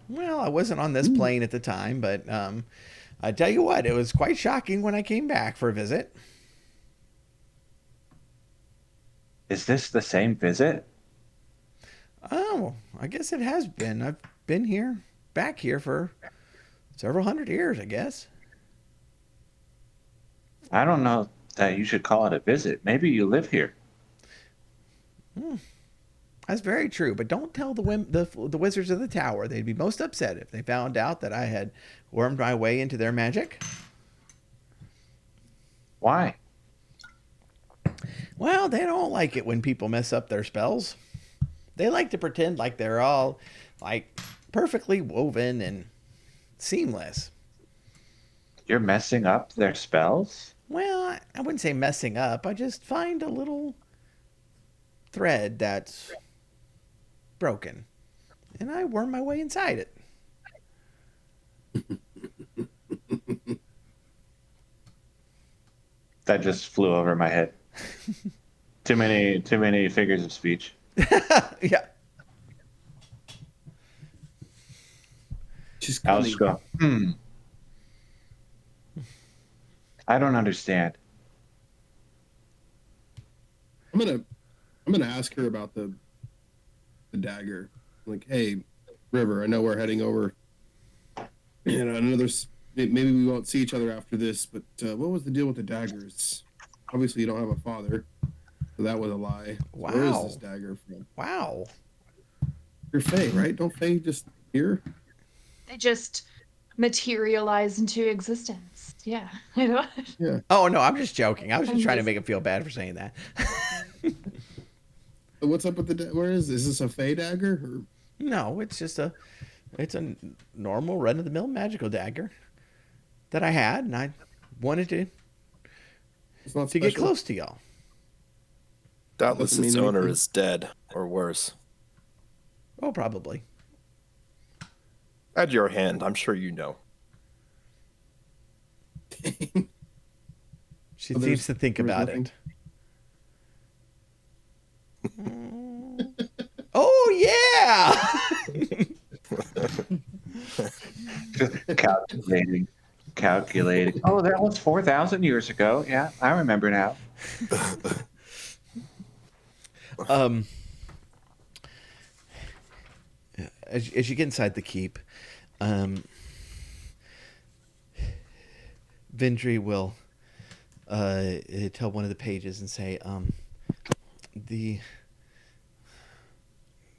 Well, I wasn't on this plane at the time, but I tell you what, it was quite shocking when I came back for a visit. Is this the same visit? Oh, I guess it has been. I've been here, back here for several hundred years, I guess. I don't know that you should call it a visit. Maybe you live here. That's very true, but don't tell the wizards of the tower. They'd be most upset if they found out that I had wormed my way into their magic. Why? Well, they don't like it when people mess up their spells. They like to pretend like they're all like perfectly woven and seamless. You're messing up their spells? Well, I wouldn't say messing up. I just find a little thread that's broken, and I worm my way inside it. That just flew over my head. Too many figures of speech. Yeah. She's I'll cunning. just go, I don't understand. I'm gonna ask her about the dagger. Like, hey, River, I know we're heading over. You know, maybe we won't see each other after this, but what was the deal with the daggers? Obviously, you don't have a father, so that was a lie. Wow. Where is this dagger from? Wow. You're Fae, right? Don't Fae just here? They just materialize into existence. Yeah. You know? Yeah. Oh no, I'm just joking. I was just I'm trying to just- make him feel bad for saying that. What's up with where is this a Fae dagger? Or? No, it's a normal run of the mill magical dagger that I had, and I wanted It's not to get special? close to y'all. Doubtless Doesn't its mean owner anything. is dead, or worse. Oh, probably. At your hand, I'm sure you know. She Oh, seems to think there's about nothing? it. Oh yeah. Calculating. Oh, that was 4,000 years ago. Yeah, I remember now. um, as you get inside the keep, Vindri will tell one of the pages and say, the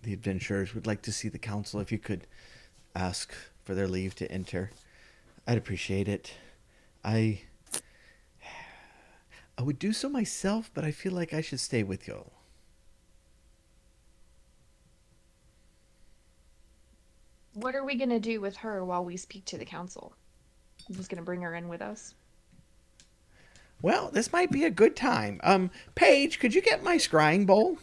adventurers would like to see the council. If you could ask for their leave to enter, I'd appreciate it. I would do so myself, but I feel like I should stay with you. What are we going to do with her while we speak to the council? I'm just going to bring her in with us. Well, this might be a good time. Paige, could you get my scrying bowl?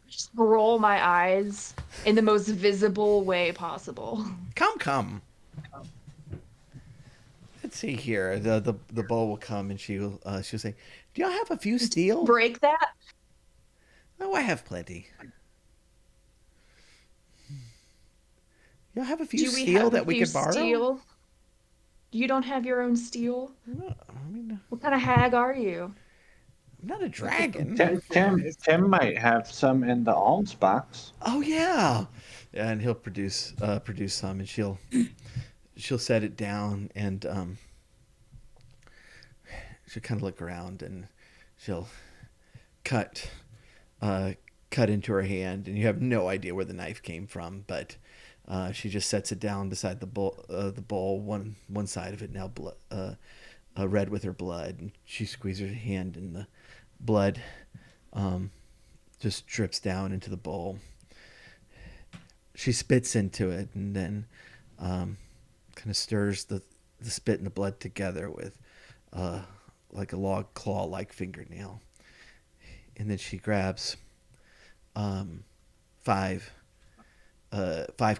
Just roll my eyes in the most visible way possible. Come. Let's see here. The bowl will come, and she'll say, "Do y'all have a few steel?" Break that? Oh, I have plenty. Y'all have a few Do we steel have that a we few could borrow? steel? You don't have your own steel? No, I mean, What kind of hag are you? I'm not a dragon. Tim might have some in the alms box. Oh yeah, and he'll produce some, and she'll set it down, and she'll kind of look around, and she'll cut into her hand, and you have no idea where the knife came from, but she just sets it down beside the bowl, one side of it now red with her blood, and she squeezes her hand, and the blood just drips down into the bowl. She spits into it, and then kind of stirs the spit and the blood together with like a log claw-like fingernail, and then she grabs five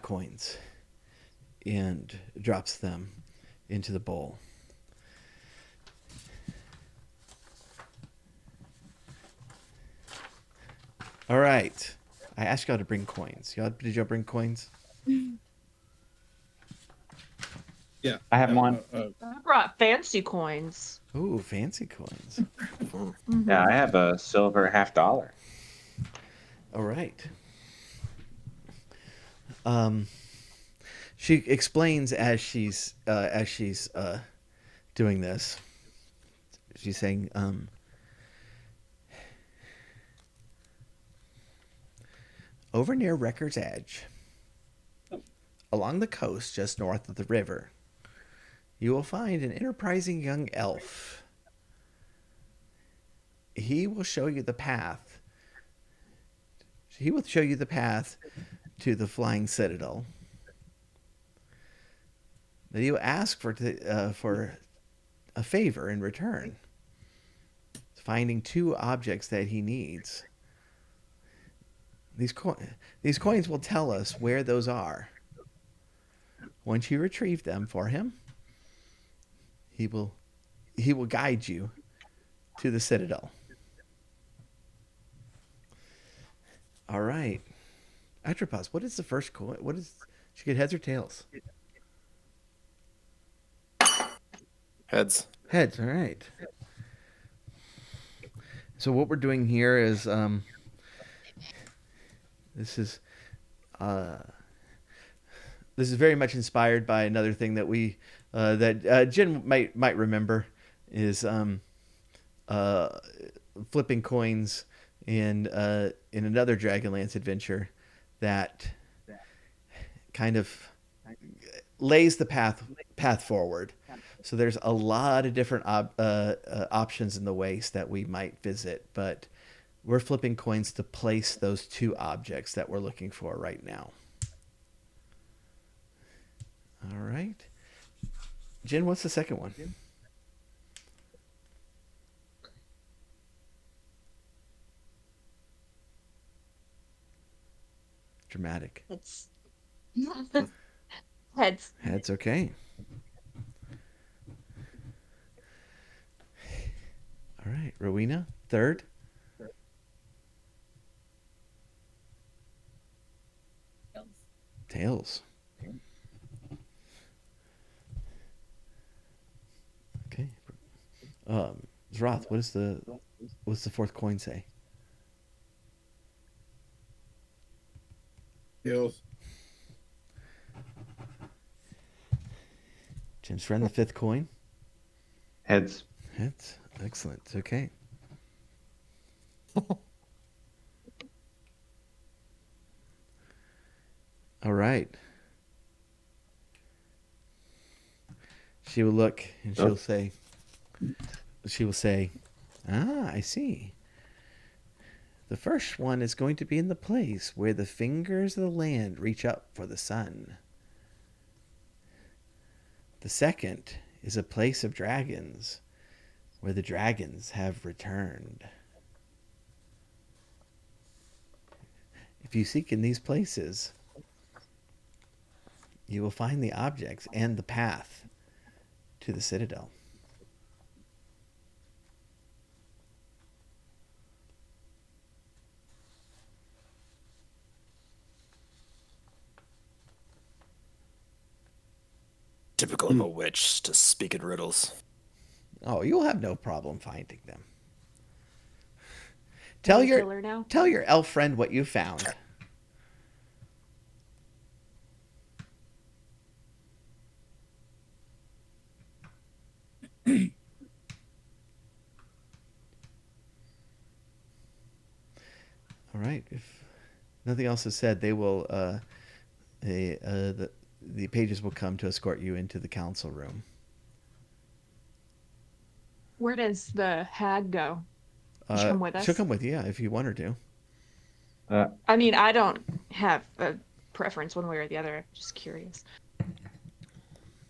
coins and drops them into the bowl. All right. I asked y'all to bring coins. Did y'all bring coins? Yeah. I have one. I brought fancy coins. Ooh, fancy coins. Yeah, I have a silver $50. All right. She explains as she's doing this. She's saying, over near Record's Edge, along the coast just north of the river, you will find an enterprising young elf. He will show you the path. He will show you the path to the Flying Citadel. That he will ask for a favor in return. Finding 2 objects that he needs. These coins will tell us where those are. Once you retrieve them for him, he will guide you to the Citadel. All right. Atropos, what is the first coin? What is... Should get heads or tails? Heads. Heads, all right. So what we're doing here is this is very much inspired by another thing that we that Jen might remember is flipping coins in another Dragonlance adventure that kind of lays the path forward. So there's a lot of different options in the waste that we might visit, but we're flipping coins to place those 2 objects that we're looking for right now. All right. Jen, what's the second one? Dramatic. It's heads. Heads, okay. All right, Rowena, third. Tails. Okay. Zroth, what's the 4th coin say? Tails. Jim's friend, the 5th coin. Heads. Heads. Excellent. Okay. All right. She will look and she will say, I see. The first one is going to be in the place where the fingers of the land reach up for the sun. The second is a place of dragons, where the dragons have returned. If you seek in these places, you will find the objects and the path to the Citadel. Typical of a witch to speak in riddles. Oh, you'll have no problem finding them. Can we kill her now? Tell your elf friend what you found. All right. If nothing else is said, they will. The pages will come to escort you into the council room. Where does the hag go? Does she come with us? She'll come with you, yeah, if you want her to. I mean, I don't have a preference one way or the other. I'm just curious.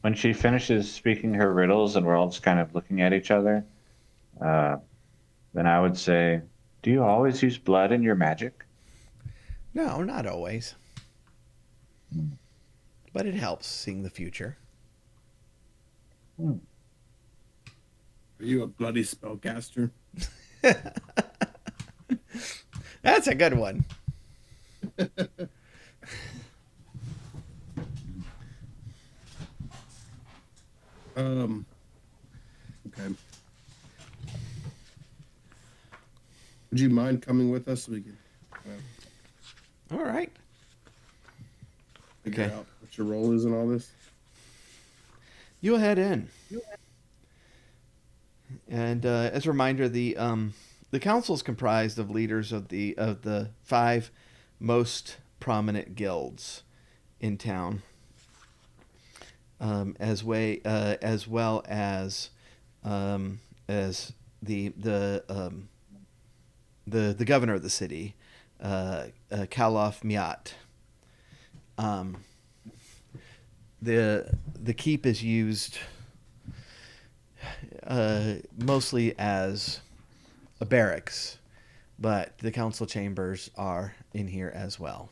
When she finishes speaking her riddles and we're all just kind of looking at each other, then I would say, do you always use blood in your magic? No, not always. But it helps seeing the future. Are you a bloody spellcaster? That's a good one. Okay. Would you mind coming with us so we could All right. figure Okay. out what your role is in all this? You'll head in. And as a reminder, the council is comprised of leaders of the 5 most prominent guilds in town, as well as the governor of the city, Kalof Miat. The keep is used mostly as a barracks, but the council chambers are in here as well.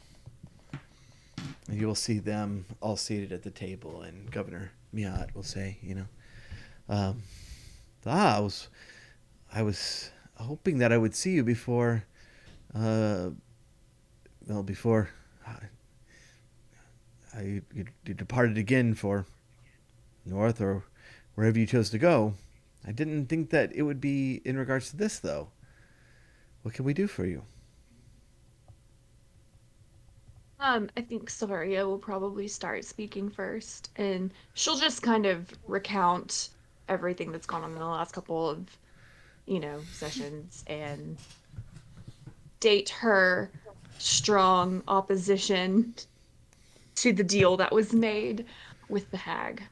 And you will see them all seated at the table, and Governor Miat will say, I was hoping that I would see you before you departed again for north or wherever you chose to go. I didn't think that it would be in regards to this, though. What can we do for you? I think Silveria will probably start speaking first, and she'll just kind of recount everything that's gone on in the last couple of, sessions and date her strong opposition to the deal that was made with the hag.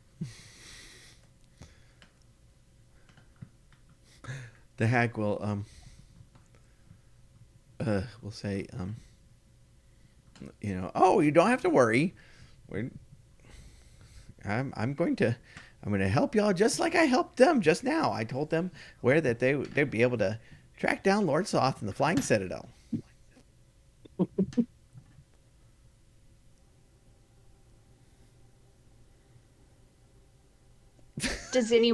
The hag will say, oh, you don't have to worry. I'm going to help y'all just like I helped them just now. I told them where that they'd be able to track down Lord Soth in the Flying Citadel. Does any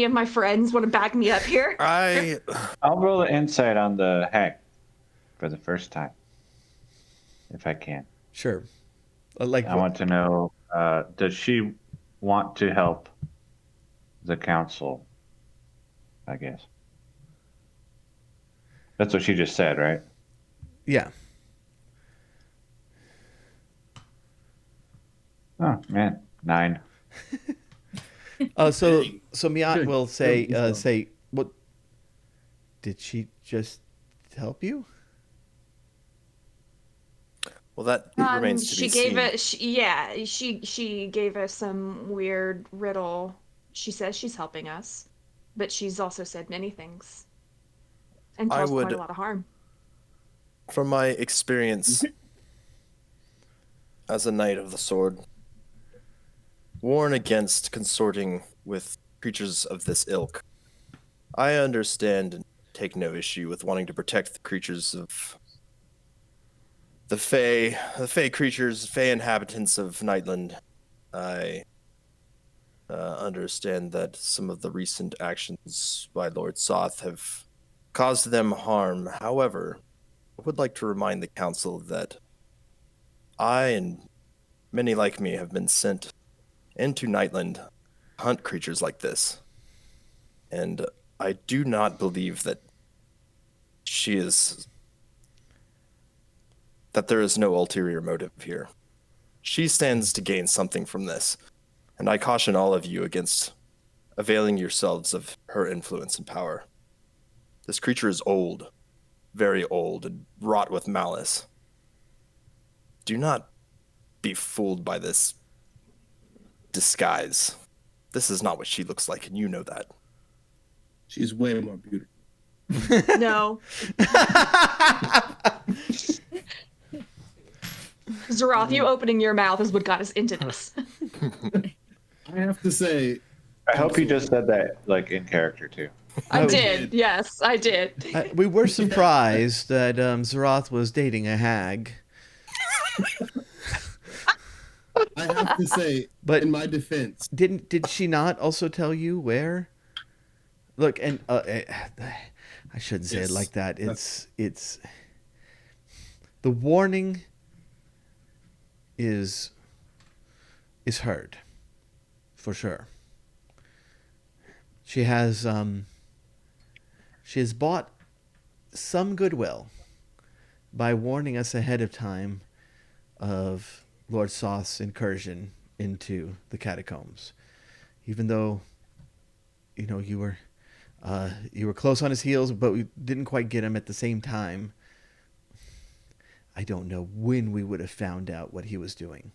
of my friends want to back me up here? I'll roll an insight on the hag for the first time, if I can. Sure. I want to know, does she want to help the council? I guess. That's what she just said, right? Yeah. Oh, man. 9. So Miat will say, what? Did she just help you? Well, that remains to be seen. She gave us some weird riddle. She says she's helping us, but she's also said many things and caused quite a lot of harm. From my experience as a knight of the sword, warn against consorting with creatures of this ilk. I understand and take no issue with wanting to protect the creatures of the Fey creatures, Fey inhabitants of Nightland. I understand that some of the recent actions by Lord Soth have caused them harm. However, I would like to remind the council that I and many like me have been sent into Nightland to hunt creatures like this. And I do not believe that there is no ulterior motive here. She stands to gain something from this, and I caution all of you against availing yourselves of her influence and power. This creature is old, very old, and wrought with malice. Do not be fooled by this disguise. This is not what she looks like, and you know that. She's way more beautiful. No. Zeroth, you opening your mouth is what got us into this. I have to say, I hope you just said that like in character too. I did. Yes, I did. We were surprised that Zeroth was dating a hag. I have to say, But in my defense, did she not also tell you where? Look, and I shouldn't say it like that. It's the warning is heard, for sure. She has bought some goodwill by warning us ahead of time of Lord Soth's incursion into the catacombs. Even though, you were close on his heels, but we didn't quite get him at the same time. I don't know when we would have found out what he was doing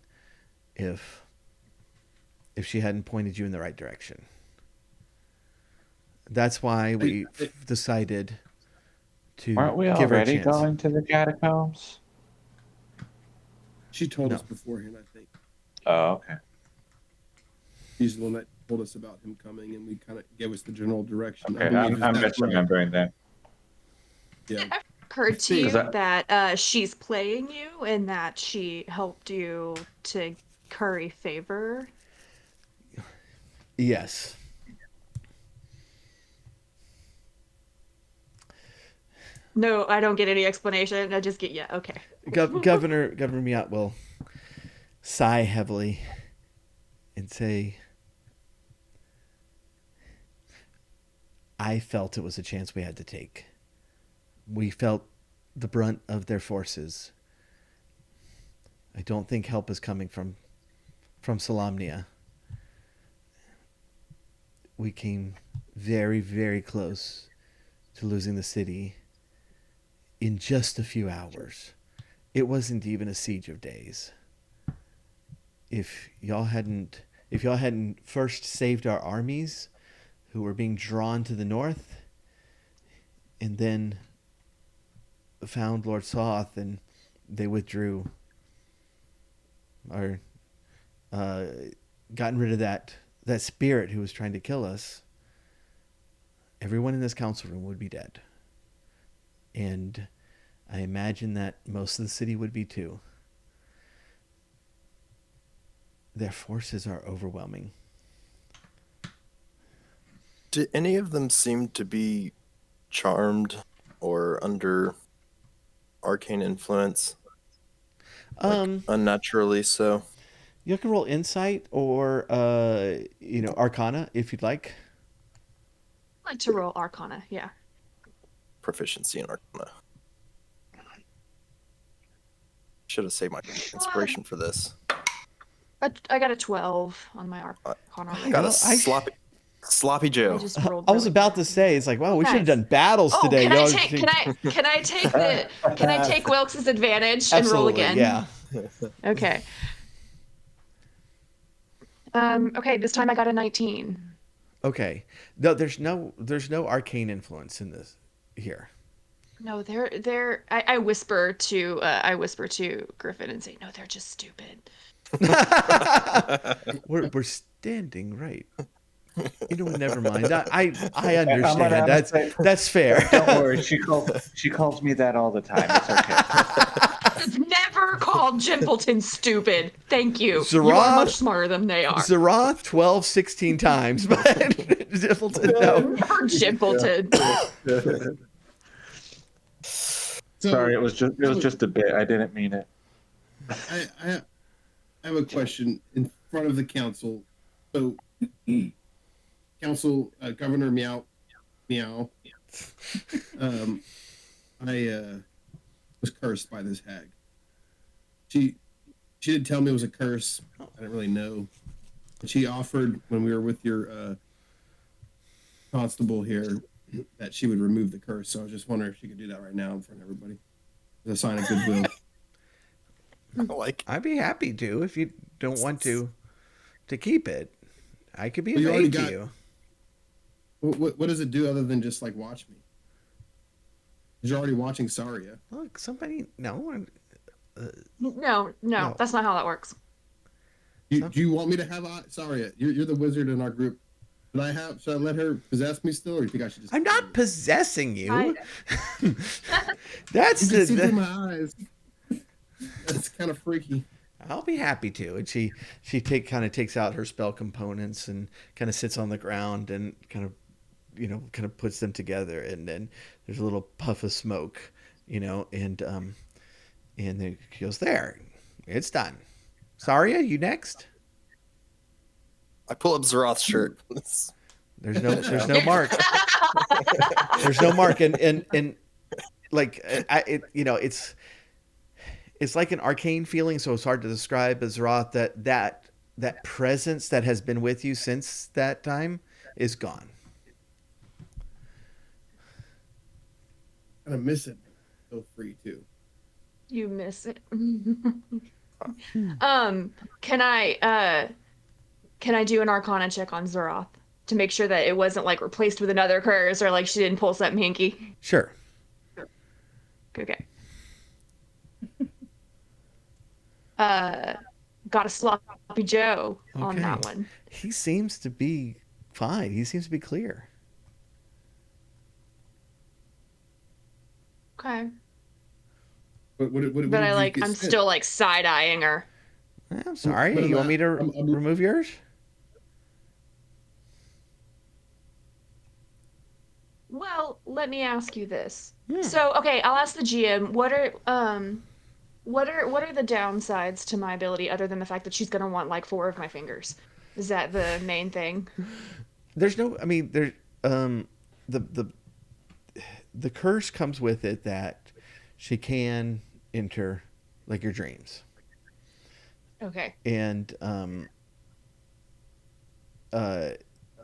if she hadn't pointed you in the right direction. That's why we decided to Weren't we give her a already chance. going to the catacombs? She told No. us beforehand, I think. Oh, okay. She's the one that told us about him coming, and we kind of gave us the general direction. I Okay, believe I'm that's right. misremembering that. Yeah. Occurred to you Because that she's playing you and that she helped you to curry favor? Yes. No, I don't get any explanation. I just get, yeah, okay. Governor Miat will sigh heavily and say, I felt it was a chance we had to take. We felt the brunt of their forces. I don't think help is coming from Solamnia. We came very, very close to losing the city in just a few hours. It wasn't even a siege of days. If y'all hadn't first saved our armies who were being drawn to the north, and then found Lord Soth and they withdrew, or gotten rid of that spirit who was trying to kill us, everyone in this council room would be dead. And I imagine that most of the city would be too. Their forces are overwhelming. Do any of them seem to be charmed or under arcane influence? Unnaturally so. You can roll insight or arcana if you'd like. I'd like to roll Arcana, yeah. Proficiency in arcana. Should have saved my inspiration for this. I got a 12 on my Arcana. Got Well, a sloppy Joe. I just rolled I was really about good. to say, it's like, wow, we should have Nice. done battles Oh, today. can I Y'all take think- can I take Wilkes' advantage and roll Absolutely, again? yeah. Okay. Okay, this time I got a 19. Okay. No, there's no arcane influence in this here. No, they're I whisper to Griffin and say, "No, they're just stupid." We're standing right. Never mind. I I'm gonna understand. have to say- That's fair. Don't worry, she calls me that all the time. It's okay. I've never called Jimpleton stupid. Thank you. You Zeroth- are much smarter than they are. Zeroth 12, 16 times, but Jiffleton, no. Never Jimpleton. Sorry, it was just a bit. I didn't mean it. I have a question in front of the council. So, council, Governor Meow. I was cursed by this hag. She didn't tell me it was a curse. I didn't really know. She offered when we were with your constable here that she would remove the curse. So I was just wondering if she could do that right now in front of everybody as a sign of goodwill. I'd be happy to if you don't want to keep it. I could be Well, of you already aid to got- you. What does it do other than just like watch me? 'Cause you're already watching Saria. Look, somebody no. No, that's not how that works. Do you want me to have Saria? You're the wizard in our group. Should I let her possess me still, or you think I should just? I'm not possessing you. I- That's You can see through the. my eyes. That's kind of freaky. I'll be happy to. And she kind of takes out her spell components and kind of sits on the ground and kind of puts them together, and then there's a little puff of smoke, and then she goes, there, it's done. Saria, you next? I pull up Zeroth's shirt. There's no mark. There's no mark, and like it's like an arcane feeling, so it's hard to describe as Roth that presence that has been with you since that time is gone. Kind of miss it. Feel free to. You miss it. Can I do an Arcana check on Zeroth to make sure that it wasn't like replaced with another curse or like she didn't pull something hinky? Sure. Okay. Got a sloppy Joe on Okay. that one. He seems to be fine. He seems to be clear. Okay. What But did I you like get I'm sent? still like side-eyeing her. I'm sorry. But You want me to remove yours? Well, let me ask you this. Hmm. So, okay, I'll ask the GM, what are the downsides to my ability other than the fact that she's gonna want like 4 of my fingers? Is that the main thing? There's no. I mean, there. The the curse comes with it that she can enter like your dreams, Okay. and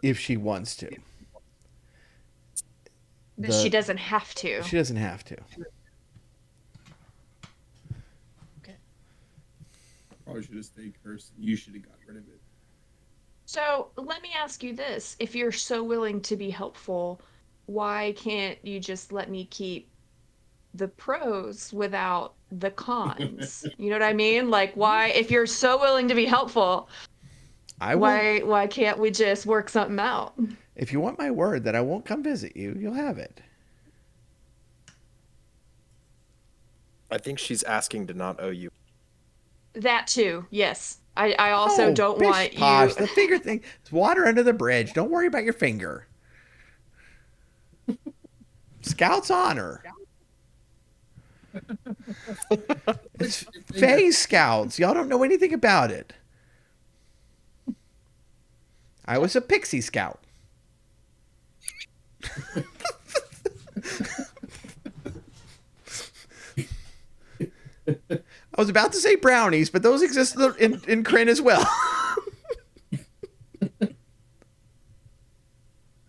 if she wants to. But she doesn't have to. She doesn't have to. Probably should have stayed cursed. You should have got rid of it. So, let me ask you this. If you're so willing to be helpful, why can't you just let me keep the pros without the cons? You know what I mean? Like, why, if you're so willing to be helpful, I won't. why can't we just work something out? If you want my word that I won't come visit you, you'll have it. I think she's asking to not owe you. That too, yes. I also don't bish want posh. you. The finger thing. It's water under the bridge. Don't worry about your finger. Scout's honor. It's Fae Scouts. Y'all don't know anything about it. I was a pixie scout. I was about to say brownies, but those exist in Kryn as well.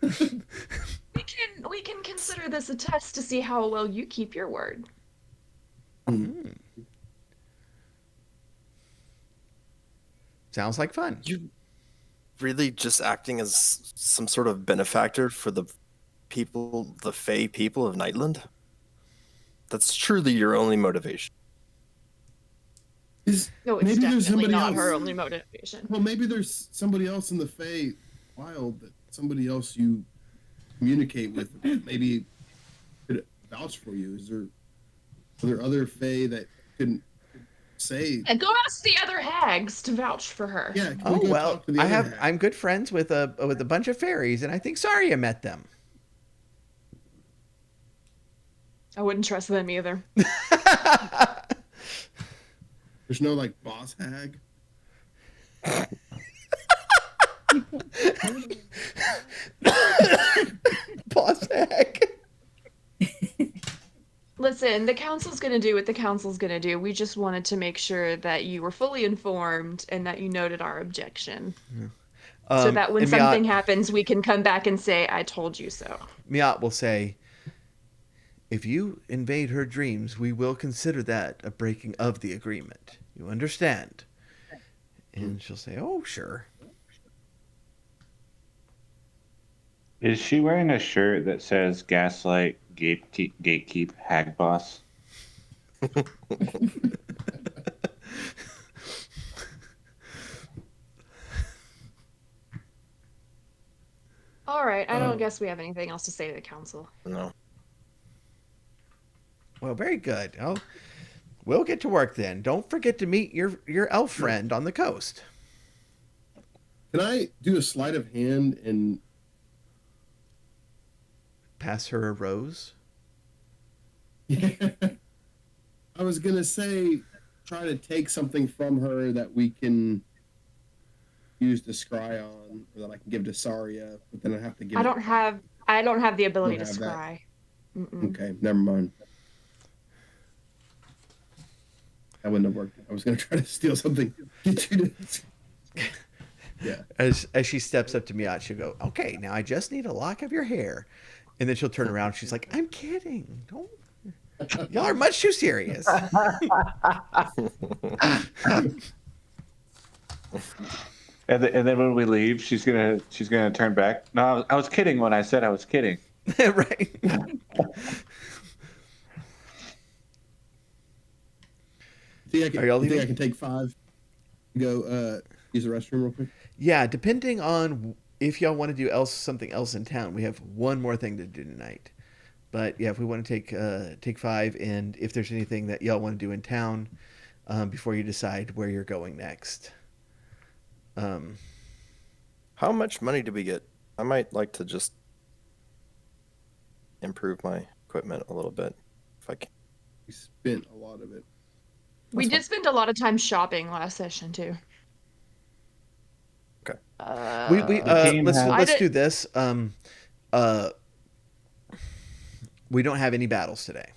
We can consider this a test to see how well you keep your word. Sounds like fun. You really just acting as some sort of benefactor for the people, the Fey people of Nightland? That's truly your only motivation. No, it's Maybe there's definitely somebody not else. her only motivation. Well, maybe there's somebody else in the Fey wild that somebody else you communicate with that maybe could vouch for you. Are there other Fey that couldn't say? And go ask the other hags to vouch for her. Yeah. Can Oh we go well, talk to the other hag? I'm good friends with a bunch of fairies, and I think Zarya met them. I wouldn't trust them either. There's no like boss hag. Boss heck. Listen, the council's gonna do what the council's gonna do. We just wanted to make sure that you were fully informed and that you noted our objection. So that when and something happens, we can come back and say, I told you so. Miat will say, if you invade her dreams, we will consider that a breaking of the agreement. You understand? And she'll say, oh, sure. Is she wearing a shirt that says "Gaslight, Gatekeep, Hag Boss"? All right, I don't guess we have anything else to say to the council. No. Well, very good. We'll get to work then. Don't forget to meet your elf friend on the coast. Can I do a sleight of hand and Pass her a rose. I was gonna say try to take something from her that we can use the scry on, or that I can give to Saria, but then I have to give. I don't have the ability to Don't have that? scry. Mm-mm. Okay, never mind. That wouldn't have worked. I was gonna try to steal something. Get you to. Yeah. As she steps up to Miat, she'll go, "Okay, now I just need a lock of your hair," and then she'll turn around. She's like, "I'm kidding. Don't. Y'all are much too serious." And then when we leave, she's gonna turn back. No, I was kidding when I said I was kidding. Right. Think Are y'all you think leaving? I can take 5? Go use the restroom real quick. Yeah, depending on if y'all want to do something else in town, we have one more thing to do tonight. But yeah, if we want to take 5, and if there's anything that y'all want to do in town before you decide where you're going next. How much money do we get? I might like to just improve my equipment a little bit if I can. We spent a lot of it. We That's did spend a lot of time shopping last session too. Okay. We The team let's has- let's do this. We don't have any battles today,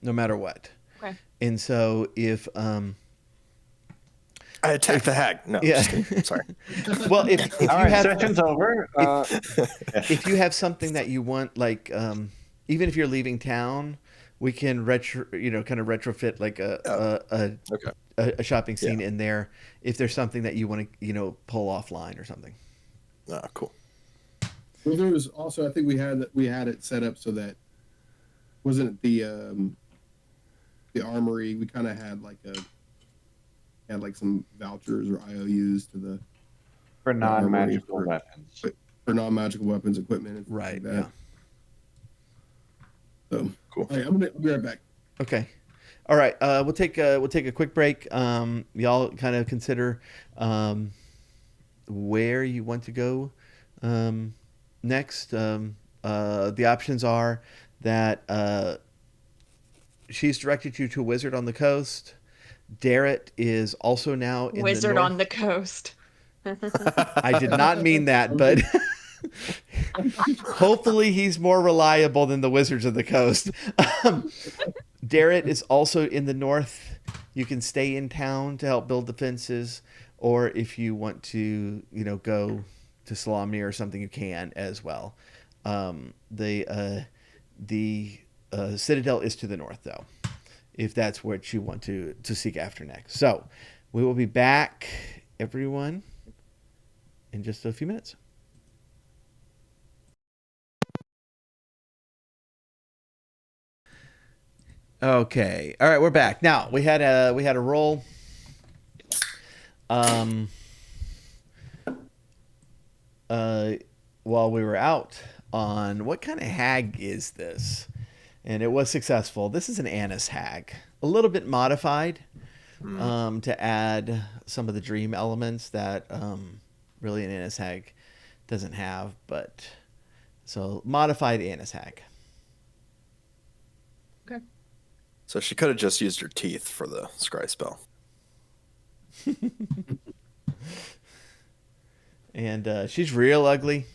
no matter what. Okay. And so if I attacked the hag. No, Yeah. just kidding. Sorry. well if you All right, have session's over. if you have something that you want, like even if you're leaving town, we can kind of retrofit like Okay. a shopping scene in there if there's something that you want to pull offline or something. Ah, cool. Well, there was also, I think we had it set up so that wasn't it the armory. We kind of had like some vouchers or IOUs to the For non-magical for- weapons. for non-magical weapons equipment and things Right. like that. Yeah. So Cool. all right, I'll be right back. Okay. All right. We'll take a quick break. Y'all kind of consider where you want to go next. The options are that she's directed you to a wizard on the coast. Darrett is also now in Wizard the north. on the coast. I did not mean that, but hopefully he's more reliable than the wizards of the coast. Darrett is also in the north. You can stay in town to help build defenses, or if you want to, go to Salamni or something, you can as well. The Citadel is to the north, though, if that's what you want to seek after next. So we will be back, everyone, in just a few minutes. Okay. All right, we're back. Now, we had a roll while we were out on what kind of hag is this? And it was successful. This is an Annis hag. A little bit modified to add some of the dream elements that really an Annis hag doesn't have, but so modified Annis hag. Okay. So she could have just used her teeth for the scry spell. And she's real ugly.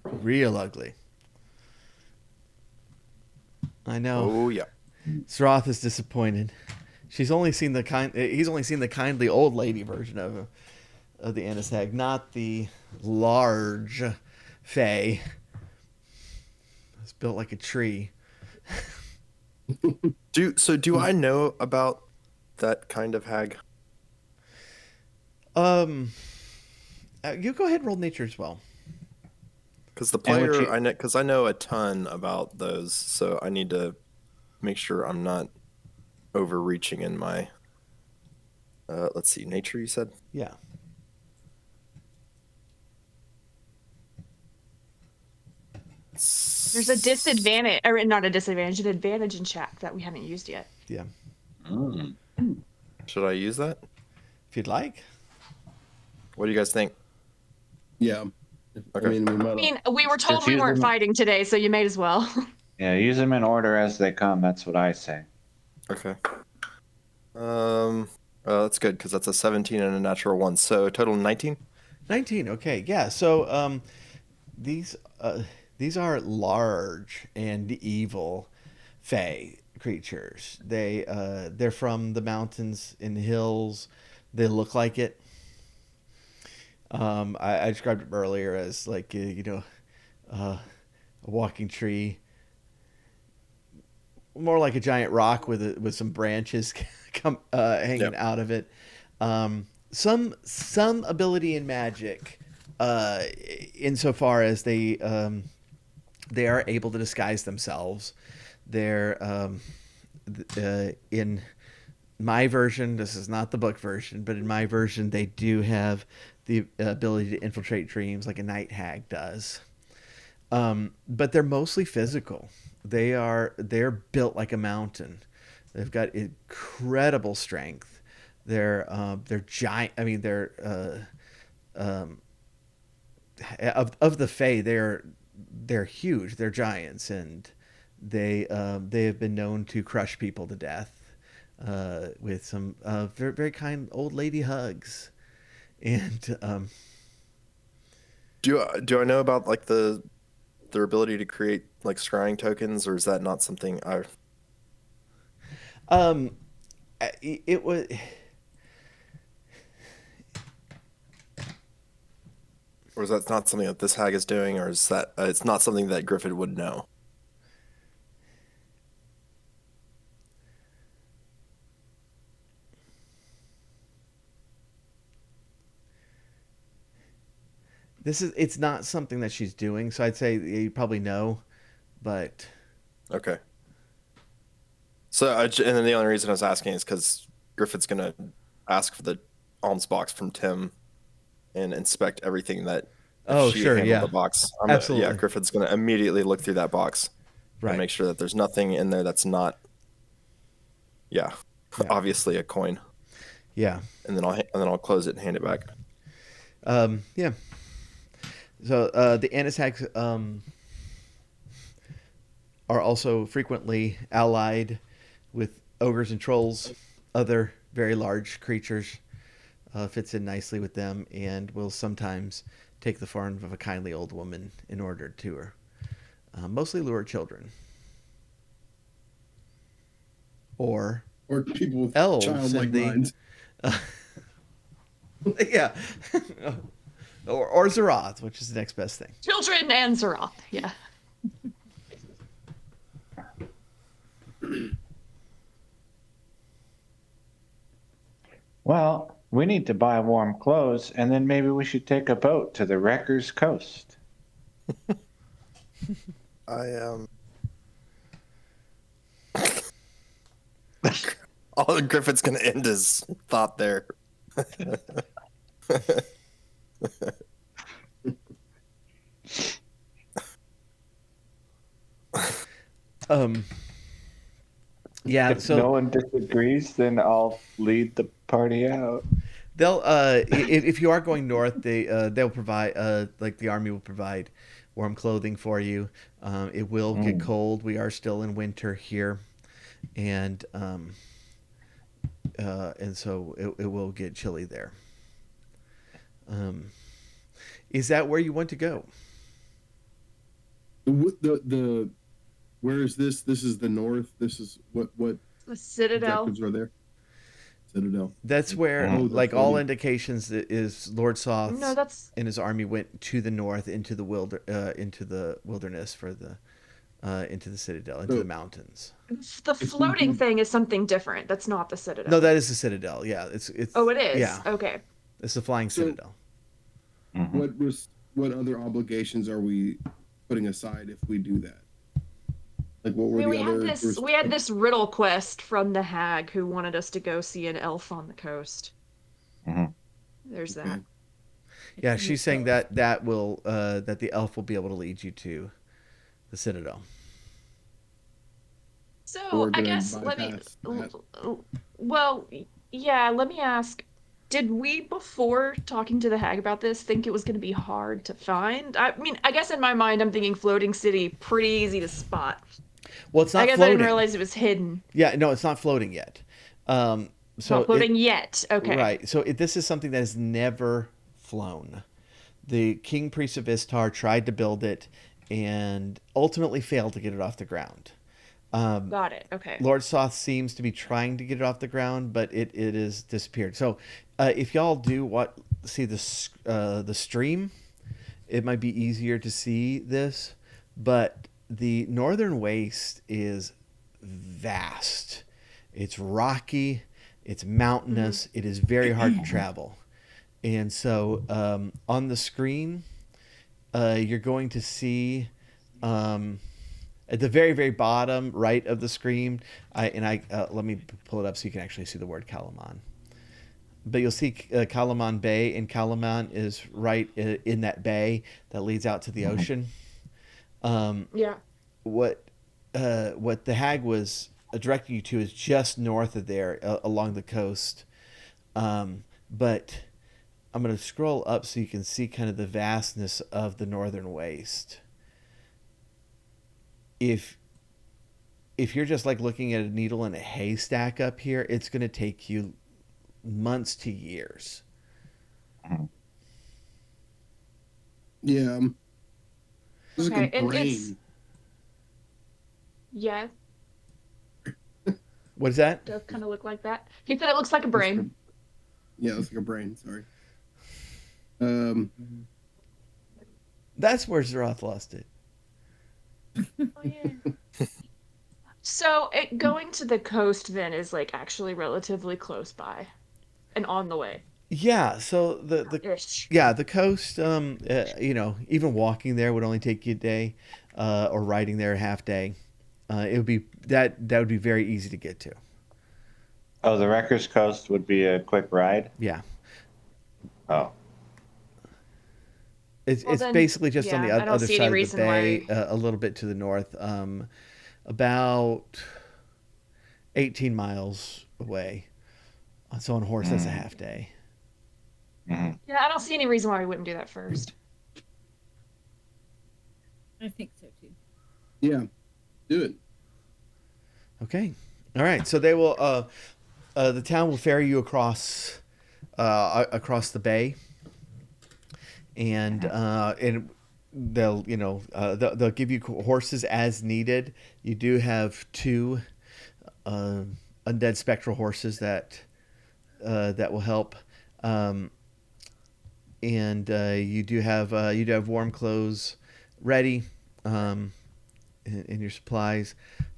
Real ugly. I know. Oh yeah. Sroth is disappointed. He's only seen the kindly old lady version of the Annis hag, not the large fae. It's built like a tree. Do I know about that kind of hag? You go ahead and roll nature as well. Because the And what player, I know a ton about those, so I need to make sure I'm not overreaching in my. Let's see, nature. You said. Yeah. There's a disadvantage, or not a disadvantage, an advantage in chat that we haven't used yet. Yeah. Mm. Should I use that? If you'd like. What do you guys think? Yeah. Okay. I mean, we might. I mean, we were told Just we use weren't them. fighting today, so you may as well. Yeah, use them in order as they come. That's what I say. Okay. That's good because that's a 17 and a natural 1, so total 19. 19. Okay, yeah. So these these are large and evil fae creatures. They're from the mountains and hills. They look like it. I described it earlier as like a walking tree, more like a giant rock with some branches hanging Yep. out of it. Some ability in magic, insofar as they are able to disguise themselves. They're in my version. This is not the book version, but in my version, they do have the ability to infiltrate dreams like a night hag does. But they're mostly physical. They're built like a mountain. They've got incredible strength. They're giant. I mean, they're of the Fae. They're huge. They're giants, and they have been known to crush people to death with some very very kind old lady hugs. And Do I know about like their ability to create like scrying tokens, or is that not something I? um, it was. Or is that not something that this hag is doing, or is that it's not something that Griffin would know? It's not something that she's doing, so I'd say you probably know, but Okay. And then the only reason I was asking is because Griffin's gonna ask for the alms box from Tim and inspect everything that if oh she sure, handled yeah, the box. Yeah, absolutely, Griffin's gonna immediately look through that box and right, make sure that there's nothing in there that's not, yeah, yeah, obviously a coin. yeah, And then I'll close it and hand it back. yeah. So the Anisags are also frequently allied with ogres and trolls, other very large creatures. Fits in nicely with them, and will sometimes take the form of a kindly old woman in order to mostly lure children or Or people with elves childlike in the minds. yeah, or Zeroth, which is the next best thing. Children and Zeroth. Yeah. Well, we need to buy warm clothes, and then maybe we should take a boat to the Wrecker's Coast. I all Griffin's gonna end his thought there. Um, yeah, If so no one disagrees, then I'll lead the party out. they'll if you are going north, they'll provide like the army will provide warm clothing for you. It will get cold. We are still in winter here, and so it will get chilly there. Is that where you want to go? The where is this? This is the north. This is what The Citadel. objectives are there? Citadel. That's where, Oh, like the all floating. indications, is Lord Soth No, that's and his army went to the north into the wilderness for the into the Citadel, into So- the mountains. the floating thing is something different. That's not the Citadel. No, that is the Citadel. Yeah, it's. Oh, it is. Yeah, Okay. it's the Flying So- Citadel. What other obligations are we putting aside if we do that? Like what I were mean, the other? we had this riddle quest from the hag who wanted us to go see an elf on the coast. Mhm. There's Okay. that. Yeah, she's saying that that the elf will be able to lead you to the Citadel. We're So I gonna guess let me. bypass that. Well, yeah. Let me ask. Did we, before talking to the hag about this, think it was going to be hard to find? I mean, I guess in my mind, I'm thinking floating city, pretty easy to spot. Well, it's I not guess I floating. didn't realize it was hidden. Yeah, no, it's not floating yet. So Not floating yet. Okay. Right. So this is something that has never flown. The king priest of Istar tried to build it and ultimately failed to get it off the ground. Got it. Okay. Lord Soth seems to be trying to get it off the ground, but it has disappeared. So, if y'all do see the stream, it might be easier to see this. But the northern waste is vast. It's rocky. It's mountainous. It is very hard to travel. And so, on the screen, you're going to see. At the very, very bottom right of the screen, let me pull it up so you can actually see the word Kalaman. But you'll see Kalaman Bay, and Kalaman is right in that bay that leads out to the ocean. Yeah. What the hag was directing you to is just north of there, along the coast. But I'm going to scroll up so you can see kind of the vastness of the northern waste. If you're just like looking at a needle in a haystack up here, it's going to take you months to years. Yeah. It's Okay, like a and brain. Yeah, What is that? it does kind of look like that. He said it looks like a brain. Yeah, it's like a brain. Sorry. That's where Zeroth lost it. Oh, yeah. So going to the coast then is like actually relatively close by and on the way. Yeah. So Ish. the coast. Even walking there would only take you a day, or riding there a half day. It would be that would be very easy to get to. Oh, the Wreckers Coast would be a quick ride. Yeah. Oh, It's Then, basically just on the yeah, I don't other see any side of the reason bay, why. a little bit to the north, about 18 miles away. So on horse, that's a half day. Yeah, I don't see any reason why we wouldn't do that first. I think so too. Yeah. Do it. Okay. All right. So they will. The town will ferry you across the bay, and they'll give you horses as needed. You do have two undead spectral horses that will help. And you do have warm clothes ready, in your supplies.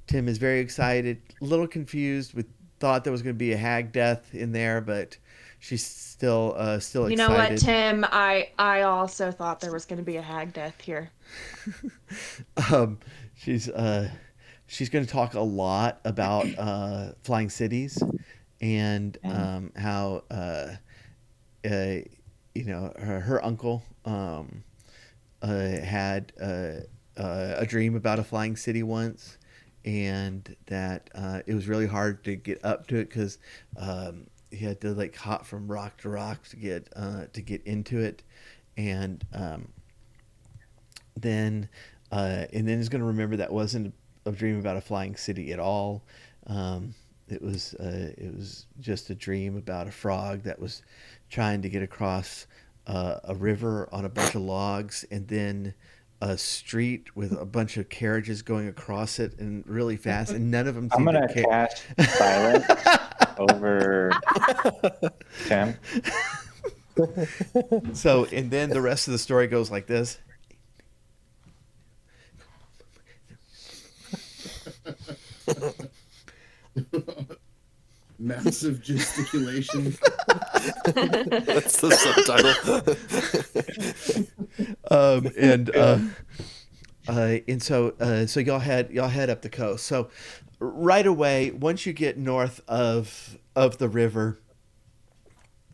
Tim is very excited, a little confused. Thought there was going to be a hag death in there, but she's still You excited. know what, Tim? I also thought there was going to be a hag death here. um, she's going to talk a lot about flying cities and how her uncle had a dream about a flying city once, and that it was really hard to get up to it because he had to like hop from rock to rock to get into it, and then he's going to remember that wasn't a dream about a flying city at all. It was just a dream about a frog that was trying to get across a river on a bunch of logs, and then a street with a bunch of carriages going across it and really fast, and none of them I'm seemed to gonna care. cast silence over Tim. So, and then the rest of the story goes like this. Massive gesticulation. That's the subtitle. So y'all head up the coast. So right away, once you get north of the river,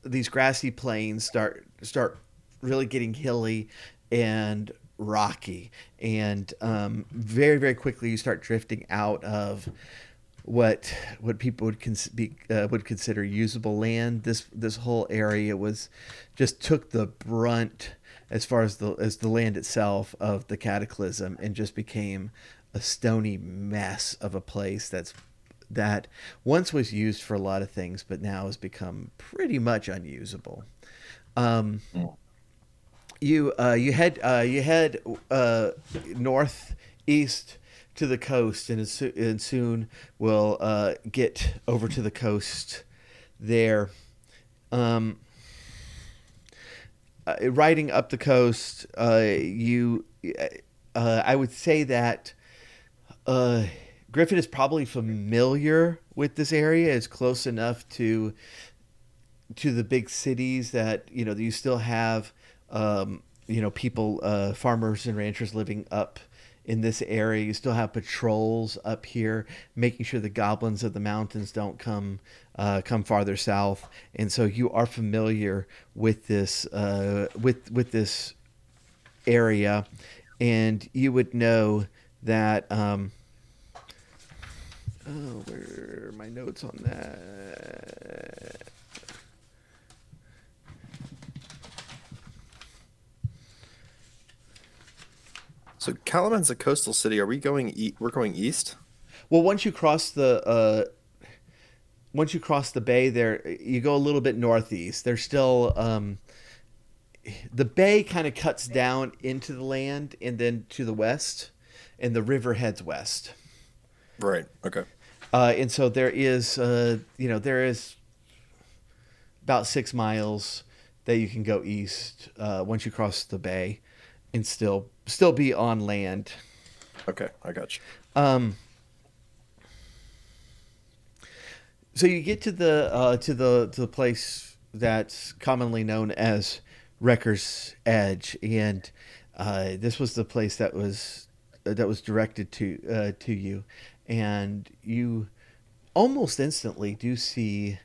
these grassy plains start really getting hilly and rocky, and very, very quickly you start drifting out of what people would consider usable land. This whole area took the brunt, as far as the land itself, of the cataclysm, and just became a stony mess of a place that once was used for a lot of things, but now has become pretty much unusable. you head northeast to the coast, and soon we'll get over to the coast there. Um, Riding up the coast, I would say that uh, Griffin is probably familiar with this area. It's close enough to the big cities that you still have people, farmers and ranchers living up in this area. You still have patrols up here, making sure the goblins of the mountains don't come farther south. And so you are familiar with this with this area, and you would know that. Oh, where are my notes on that? So Calaman's a coastal city. Are we going? We're going east. Well, once you cross the bay, there you go a little bit northeast. There's still the bay kind of cuts down into the land and then to the west, and the river heads west. Right. Okay. And so there is about 6 miles that you can go east once you cross the bay, and still be on land. Okay. I got you. Um, so you get to the place that's commonly known as Wrecker's Edge, and this was the place that was directed to you, and you almost instantly do see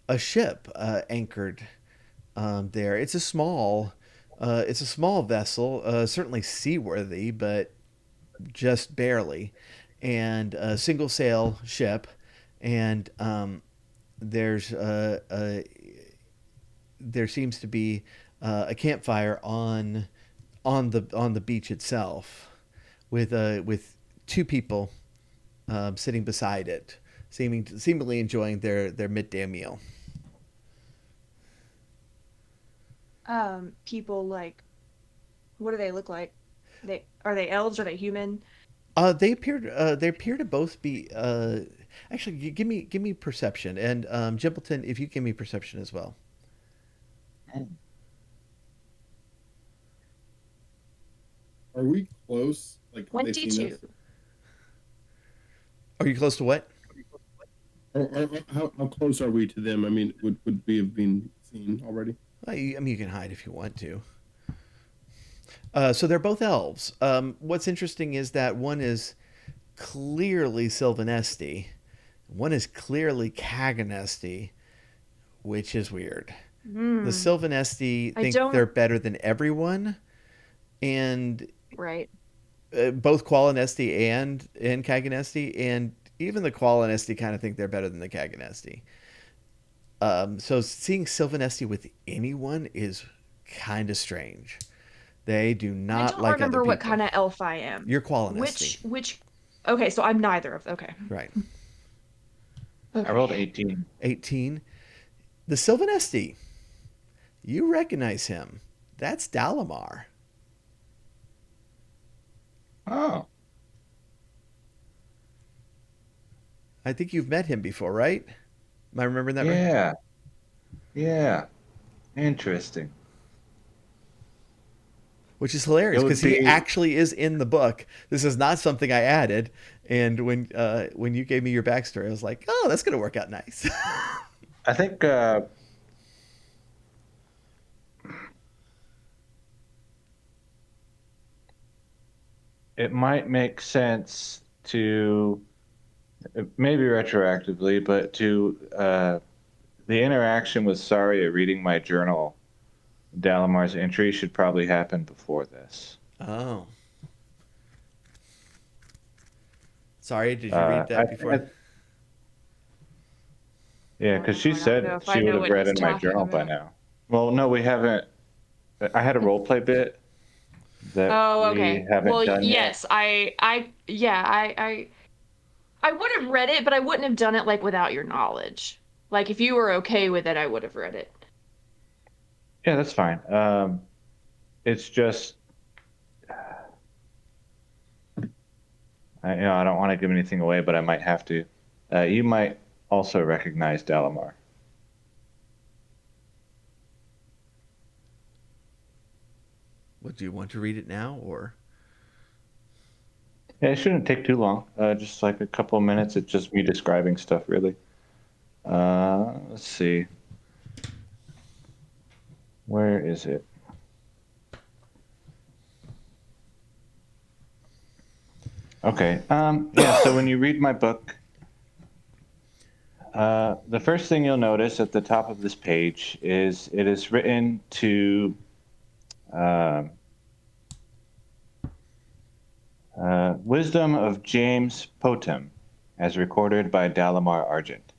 a ship anchored there. It's a small vessel, certainly seaworthy, but just barely, and a single sail ship, and there's there seems to be a campfire on the beach itself, with two people sitting beside it, seemingly enjoying their midday meal. People like, what do they look like? Are they elves? Are they human? They appear to both be. Actually, give me perception, and Jimpleton, if you give me perception as well. Are we close? Like, have they seen 22. us? Are you close to what? Or how close are we to them? I mean, would we have been seen already? I mean, you can hide if you want to. So they're both elves. What's interesting is that one is clearly Sylvanesti, one is clearly Kaganesti, which is weird. The Hmm. Sylvanesti I think they're don't. better than everyone, and Right. both Qualinesti and Kaganesti, and even the Qualinesti kind of think they're better than the Kaganesti. So seeing Sylvanesti with anyone is kind of strange. They do I not don't like other remember what people. kind of elf I am. You're Qualinesti, Which? Okay, so I'm neither of. Okay. right? I rolled Okay. 18. 18. The Sylvanesti, you recognize him. That's Dalamar. Oh, I think you've met him before, right? Am I remembering that right? yeah. Yeah. Interesting. Which is It hilarious would because he be, actually is in the book. This is not something I added. And when you gave me your backstory, I was like, oh, that's gonna work out nice. I think it might make sense to maybe retroactively, but to the interaction with Saria reading my journal, Dalamar's entry should probably happen before this. Oh, sorry. Did you Uh, read I, that I before? yeah, because she I don't know said if I she would know have what read he's in my talking journal by about. now. Well, no, we haven't. I had a role play bit that Oh, we okay. haven't Well, done yet. yes, yeah, I would have read it, but I wouldn't have done it like without your knowledge. Like if you were okay with it, I would have read it. Yeah, that's fine. it's just I don't want to give anything away, but I might have to. You might also recognize Dalamar. What, do you want to read it now, or? Yeah, it shouldn't take too long. Just like a couple of minutes. It's just me describing stuff, really. Let's see. Where is it? Okay. Yeah, so when you read my book, the first thing you'll notice at the top of this page is it is written to um Wisdom of James Potem, as recorded by Dalamar Argent.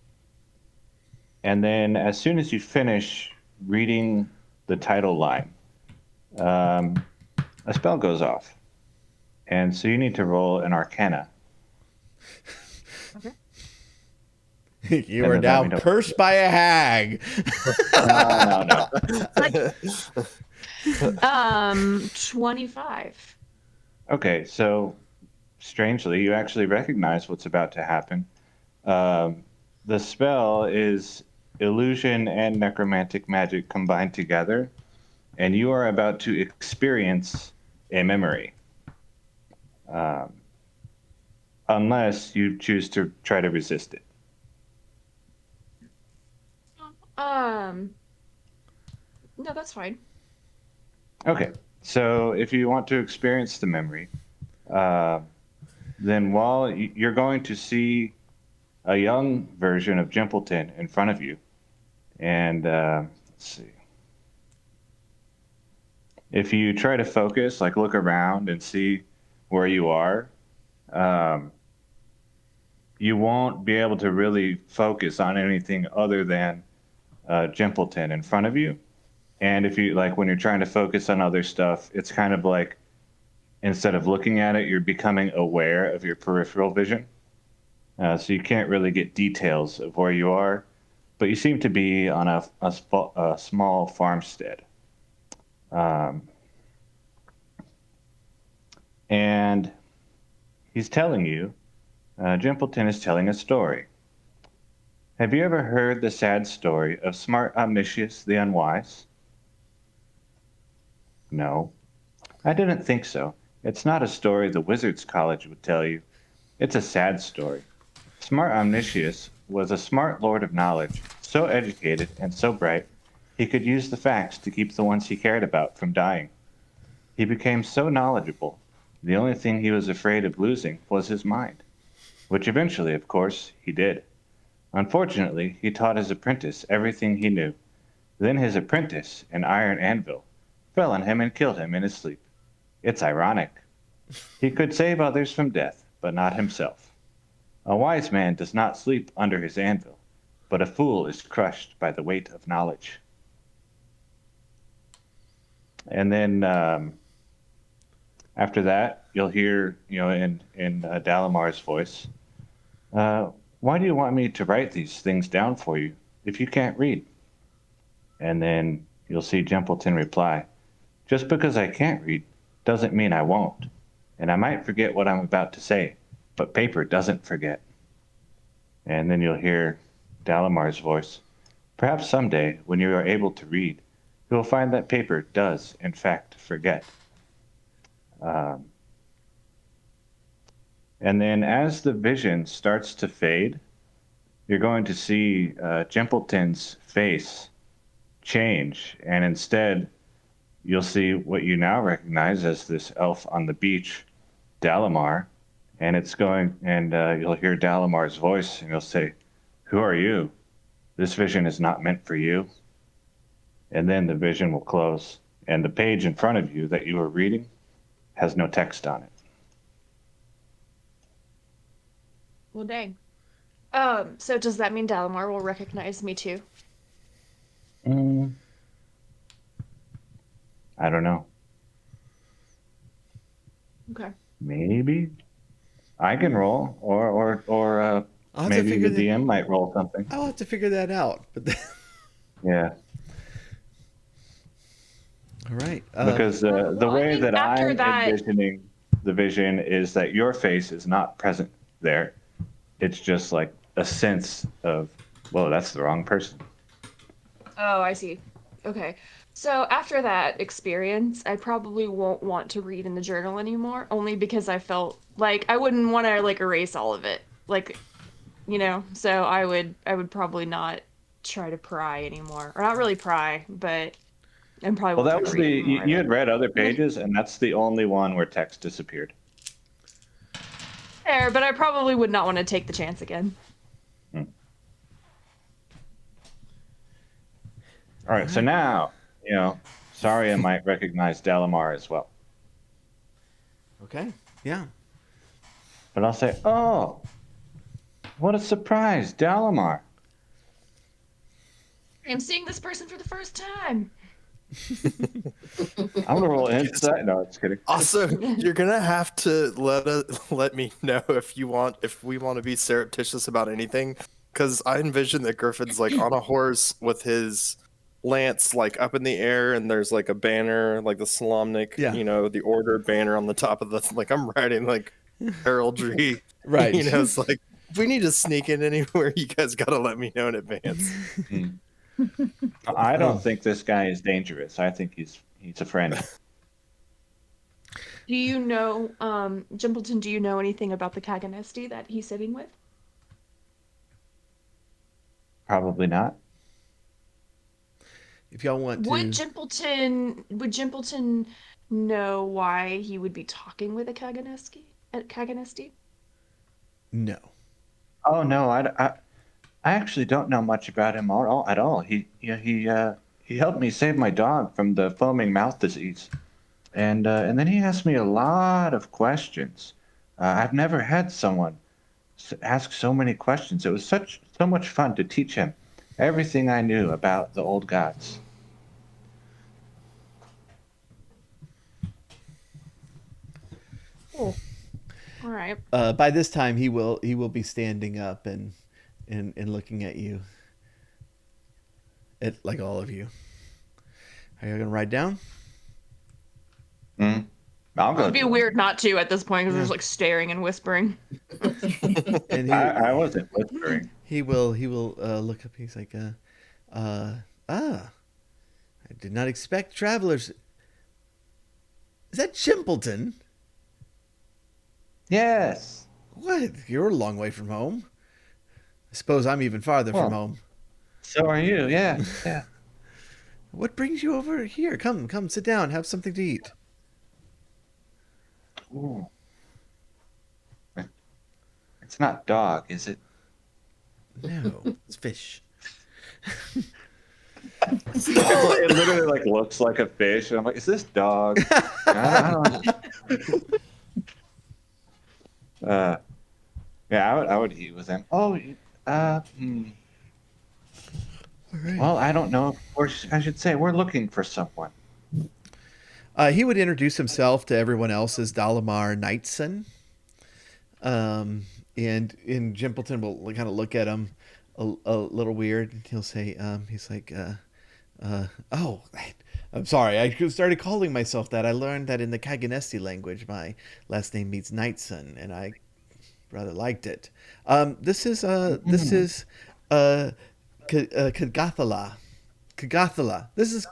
And then as soon as you finish reading the title line, um, a spell goes off. And so you need to roll an Arcana. Okay. You And are then let now me know. cursed by a hag. No. 25. Okay, so strangely, you actually recognize what's about to happen. Um, the spell is illusion and necromantic magic combined together, and you are about to experience a memory. Um, unless you choose to try to resist it. No, that's fine. Okay, so if you want to experience the memory, uh, then while you're going to see a young version of Jimpleton in front of you, and let's see. If you try to focus, like look around and see where you are, um, you won't be able to really focus on anything other than Jimpleton in front of you. And if you like, when you're trying to focus on other stuff, it's kind of like instead of looking at it, you're becoming aware of your peripheral vision. So you can't really get details of where you are, but you seem to be on a small farmstead. Um, and he's telling you, Jimpleton is telling a story. Have you ever heard the sad story of smart Omniscius the Unwise? No, I didn't think so. It's not a story the Wizards College would tell you. It's a sad story. Smart Omniscius was a smart lord of knowledge, so educated and so bright, he could use the facts to keep the ones he cared about from dying. He became so knowledgeable, the only thing he was afraid of losing was his mind, which eventually, of course, he did. Unfortunately, he taught his apprentice everything he knew. Then his apprentice, an iron anvil, fell on him and killed him in his sleep. It's ironic. He could save others from death, but not himself. A wise man does not sleep under his anvil, but a fool is crushed by the weight of knowledge. And then after that, you'll hear, in Dalamar's voice, why do you want me to write these things down for you if you can't read? And then you'll see Jimpleton reply, just because I can't read doesn't mean I won't. And I might forget what I'm about to say, but paper doesn't forget. And then you'll hear Dalamar's voice. Perhaps someday, when you are able to read, you will find that paper does, in fact, forget. Um, and then as the vision starts to fade, you're going to see Jimpleton's face change. And instead, you'll see what you now recognize as this elf on the beach, Dalamar. And you'll hear Dalamar's voice, and he'll say, "Who are you? This vision is not meant for you." And then the vision will close, and the page in front of you that you are reading has no text on it. Well, dang. So does that mean Dalamar will recognize me too? Mm, I don't know. Okay. Maybe I can roll, or I'll have to maybe figure the that. DM might roll something. I'll have to figure that out. But Yeah. All right. Because the Well, I way think that after I'm that, envisioning the vision is that your face is not present there. It's just like a sense of, whoa, that's the wrong person. oh, I see. Okay. So after that experience, I probably won't want to read in the journal anymore, only because I felt like I wouldn't want to like erase all of it. Like, so I would probably not try to pry anymore. Or not really pry, but I probably Well, won't that try to was read any more of you it. had read other pages, and that's the only one where text disappeared. Fair, but I probably would not want to take the chance again. Hmm. All all right, so right. now, Saria might recognize Dalamar as well. Okay. Yeah. But I'll say, oh, what a surprise, Dalamar. I'm seeing this person for the first time. I'm going to roll insight. No, just kidding. Also, you're gonna have to let me know if we want to be surreptitious about anything, because I envision that Griffin's like on a horse with his lance like up in the air, and there's like a banner, like the Solamnic, Yeah. the order banner on the top of the like I'm riding like heraldry. Right. It's like if we need to sneak in anywhere, you guys gotta let me know in advance. Hmm. I don't Oh. think this guy is dangerous. I think he's a friend. Do you know, Jimpleton, do you know anything about the Kaganesti that he's sitting with? Probably not. If y'all want Would to, Jimpleton know why he would be talking with a Kaganesti? no. Oh no, I actually don't know much about him at all. He helped me save my dog from the foaming mouth disease, and then he asked me a lot of questions. I've never had someone ask so many questions. It was so much fun to teach him everything I knew about the old gods. Oh, all right. By this time, he will be standing up and looking at you, at like all of you. Are you gonna ride down? Mm. I'll It go. would be Do it. weird not to at this point because Yeah. there's like staring and whispering. And I wasn't whispering. he will look up. He's like, I did not expect travelers. Is that Chimpleton? Yes. What? You're a long way from home. I suppose I'm even farther from Well, home. so are you. Yeah. Yeah. What brings you over here? Come, sit down, have something to eat. Ooh. It's not dog, is it? No, it's fish. It literally like looks like a fish, and I'm like, is this dog? I don't yeah, I would eat with him. Oh, All right. well, I don't know. Or I should say, we're looking for someone. He would introduce himself to everyone else as Dalamar Knightson. And Jimpleton will kind of look at him a little weird. And he'll say, he's like, oh, I'm sorry. I started calling myself that. I learned that in the Kaganesti language, my last name means Knightson, and I rather liked it. This is Kagathala. Kagathala. This is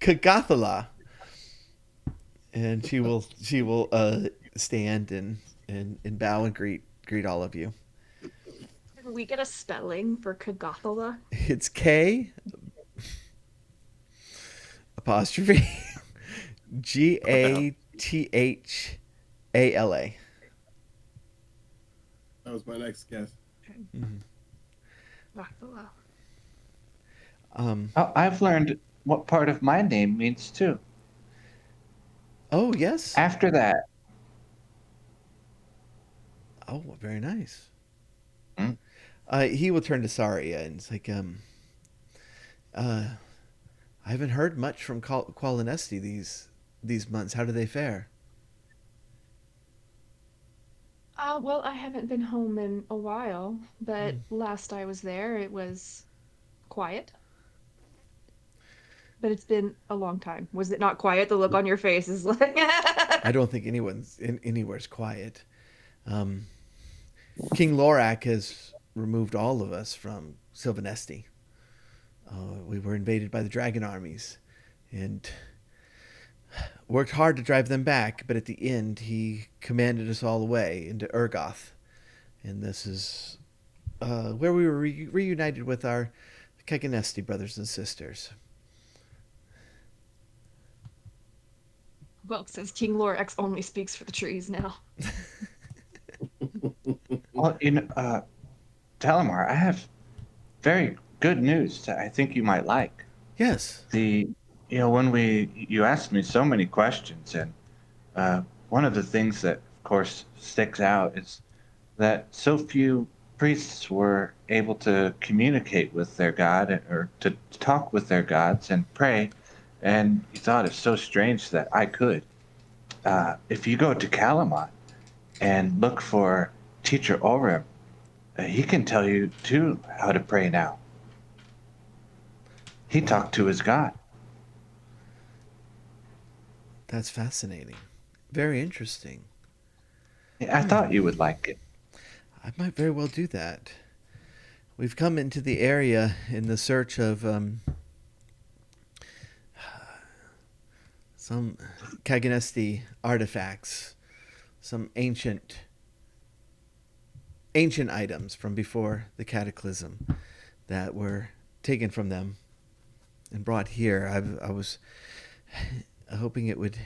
Kagathala. And she will stand and bow and greet all of you. Can we get a spelling for Kagathala? It's K apostrophe Gathala. That was my next guess. Kagathala. Oh, I've learned what part of my name means too. Oh yes. After that. Oh, very nice. Hmm? He will turn to Saria and it's like, I haven't heard much from Qualinesti these months. How do they fare? Well, I haven't been home in a while, but last I was there, it was quiet. but it's been a long time. Was it not quiet? The look on your face is like. I don't think anywhere's quiet. Um, King Lorak has removed all of us from Sylvanesti. We were invaded by the dragon armies, and worked hard to drive them back. But at the end, he commanded us all away into Urgoth, and this is where we were reunited with our Kaganesti brothers and sisters. Well, says King Lorax only speaks for the trees now. Well, Talamar, I have very good news that I think you might like. Yes. When you asked me so many questions, and one of the things that, of course, sticks out is that so few priests were able to communicate with their god or to talk with their gods and pray. And you thought it's so strange that I could. If you go to Calamot and look for Teacher Orem, he can tell you too how to pray now. He talked to his god. That's fascinating. Very interesting. I thought you would like it. I might very well do that. We've come into the area in the search of some Kaganesti artifacts, some ancient items from before the cataclysm that were taken from them and brought here. I was hoping it would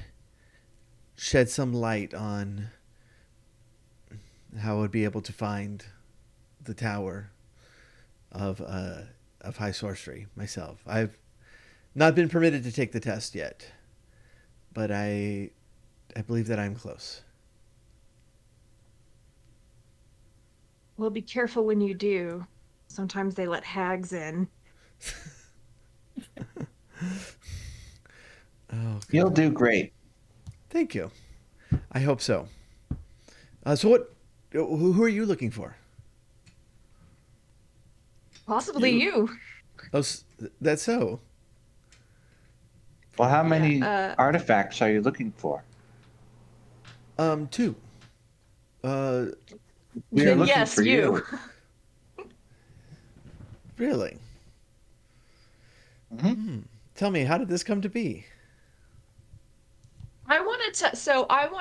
shed some light on how I would be able to find the tower of high sorcery myself. I've not been permitted to take the test yet, but I believe that I'm close. Well, be careful when you do. Sometimes they let hags in. Oh, You'll do great. thank you. I hope so. So what? Who are you looking for? Possibly you. Oh, that's so. Well, how many Yeah, artifacts are you looking for? Two. Uh, We are then looking yes, for you. really? Hmm. Tell me, how did this come to be? I want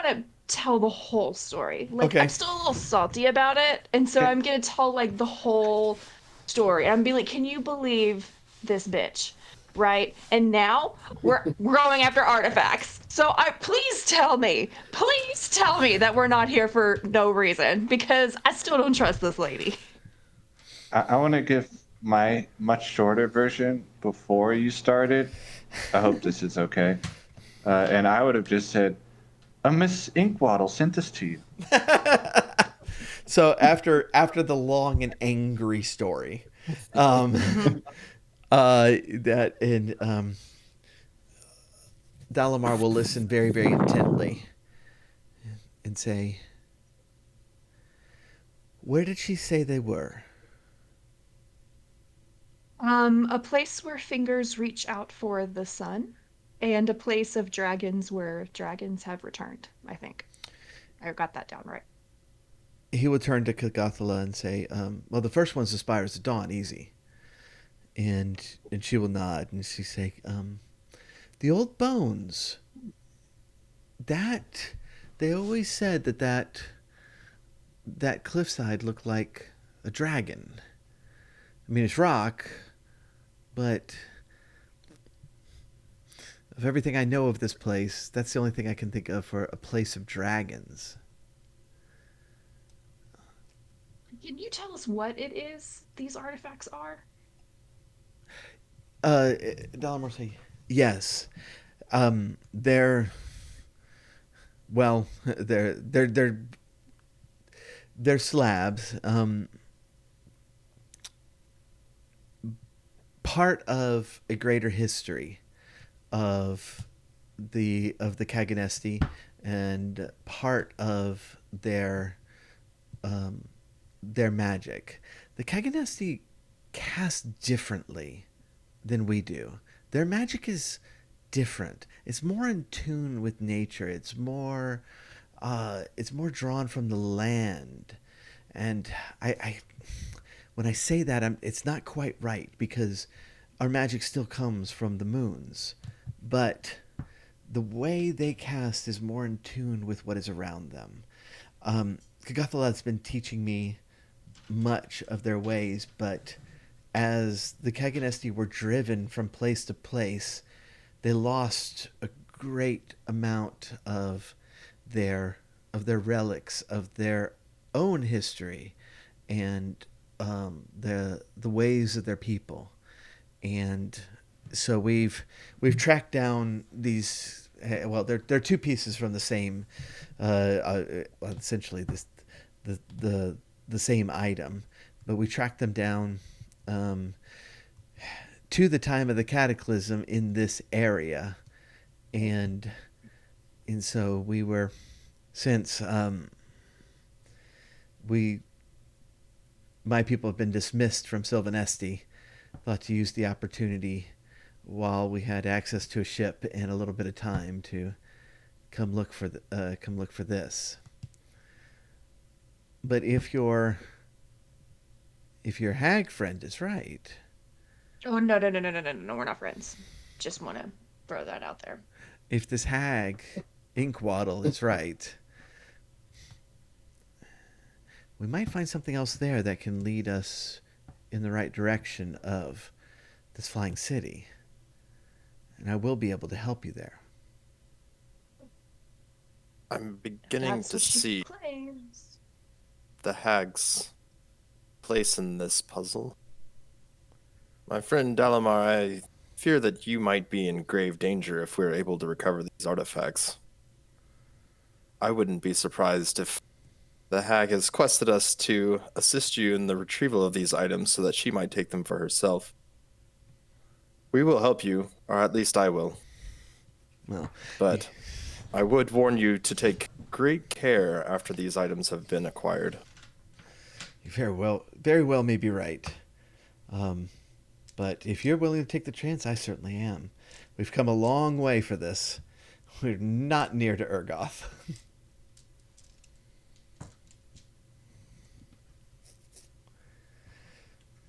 to tell the whole story. Like, Okay. I'm still a little salty about it, and so Okay. I'm gonna tell like the whole story. I'm being like, can you believe this bitch? Right? And now we're going after artifacts. So please tell me that we're not here for no reason, because I still don't trust this lady. I want to give my much shorter version before you started. I hope this is okay. And I would have just said, Miss Inkwaddle sent this to you. So after the long and angry story, Mhm. that and Dalamar will listen very, very intently and say, "Where did she say they were?" A place where fingers reach out for the sun, and a place of dragons where dragons have returned, I think. I got that down right. He will turn to Kagathla and say, "Well, the first one's the Spires of Dawn, easy." And she will nod and she say, "The old bones. That they always said that cliffside looked like a dragon. I mean, it's rock, but of everything I know of this place, that's the only thing I can think of for a place of dragons." Can you tell us what it is these artifacts are? Dalamar say, "Yes. They're well, they're slabs. Part of a greater history of the Kaganesti, and part of their magic. The Kaganesti cast differently than we do. their magic is different. It's more in tune with nature. It's more drawn from the land. And I when I say that, it's not quite right because our magic still comes from the moons, but the way they cast is more in tune with what is around them. Kagathalad's been teaching me much of their ways, but as the Kaganesti were driven from place to place, they lost a great amount of their relics, of their own history, and the ways of their people. And so we've tracked down these. Well, they're two pieces from the same, essentially the same item, but we tracked them down to the time of the cataclysm in this area, and so we were since we my people have been dismissed from Sylvanesti, thought to use the opportunity while we had access to a ship and a little bit of time to come look for this. But if your hag friend is right, Oh, no, no, no, no, no, no, no, we're not friends. Just want to throw that out there. if this hag Inkwaddle is right, we might find something else there that can lead us in the right direction of this flying city. And I will be able to help you there. I'm beginning That's to what she see claims. the hag's place in this puzzle. My friend Dalamar, I fear that you might be in grave danger if we're able to recover these artifacts. I wouldn't be surprised if the hag has quested us to assist you in the retrieval of these items so that she might take them for herself. We will help you, or at least I will. Well, But I would warn you to take great care after these items have been acquired. you very well may be right. But if you're willing to take the chance, I certainly am. We've come a long way for this. We're not near to Urgoth.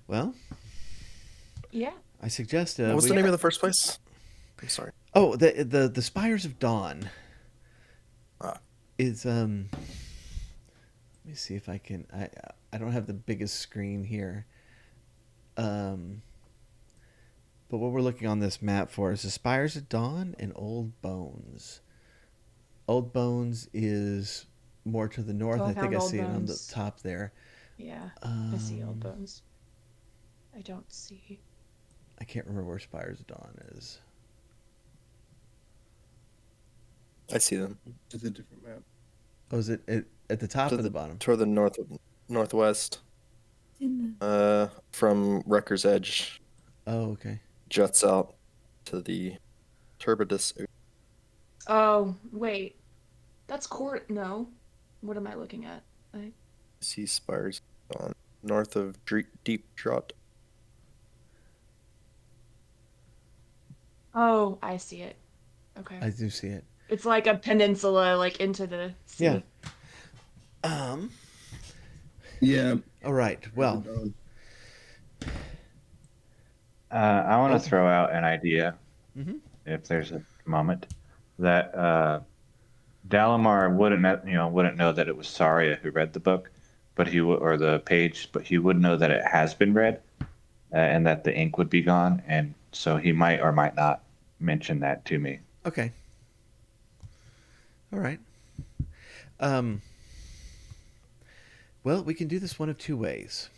Well, Yeah. I suggest. What was the name of the first place? I'm sorry. Oh, the Spires of Dawn. Ah. Is Let me see if I can. I don't have the biggest screen here. But what we're looking on this map for is the Spires of Dawn and Old Bones. Old Bones is more to the north. Oh, I I think found I Old see it on the Bones. top there. Yeah. I see old Um, bones. I don't see. I can't remember where Spires of Dawn is. I see them. It's a different map. Oh, is it at the top To or the bottom? Toward the northwest. From Wrecker's Edge, Oh, okay. juts out to the Turbidus. Oh, wait. That's court. No. What am I looking at? Sea spires on north of Deep Draught. Oh, I see it. Okay. I do see it. It's like a peninsula, like into the sea. Yeah. Yeah. All right. Well, I want to throw out an idea, Mhm. if there's a moment, that Dalamar wouldn't know that it was Saria who read the book, but or the page, but he would know that it has been read, and that the ink would be gone, and so he might or might not mention that to me. okay. All right. Well, we can do this one of two ways.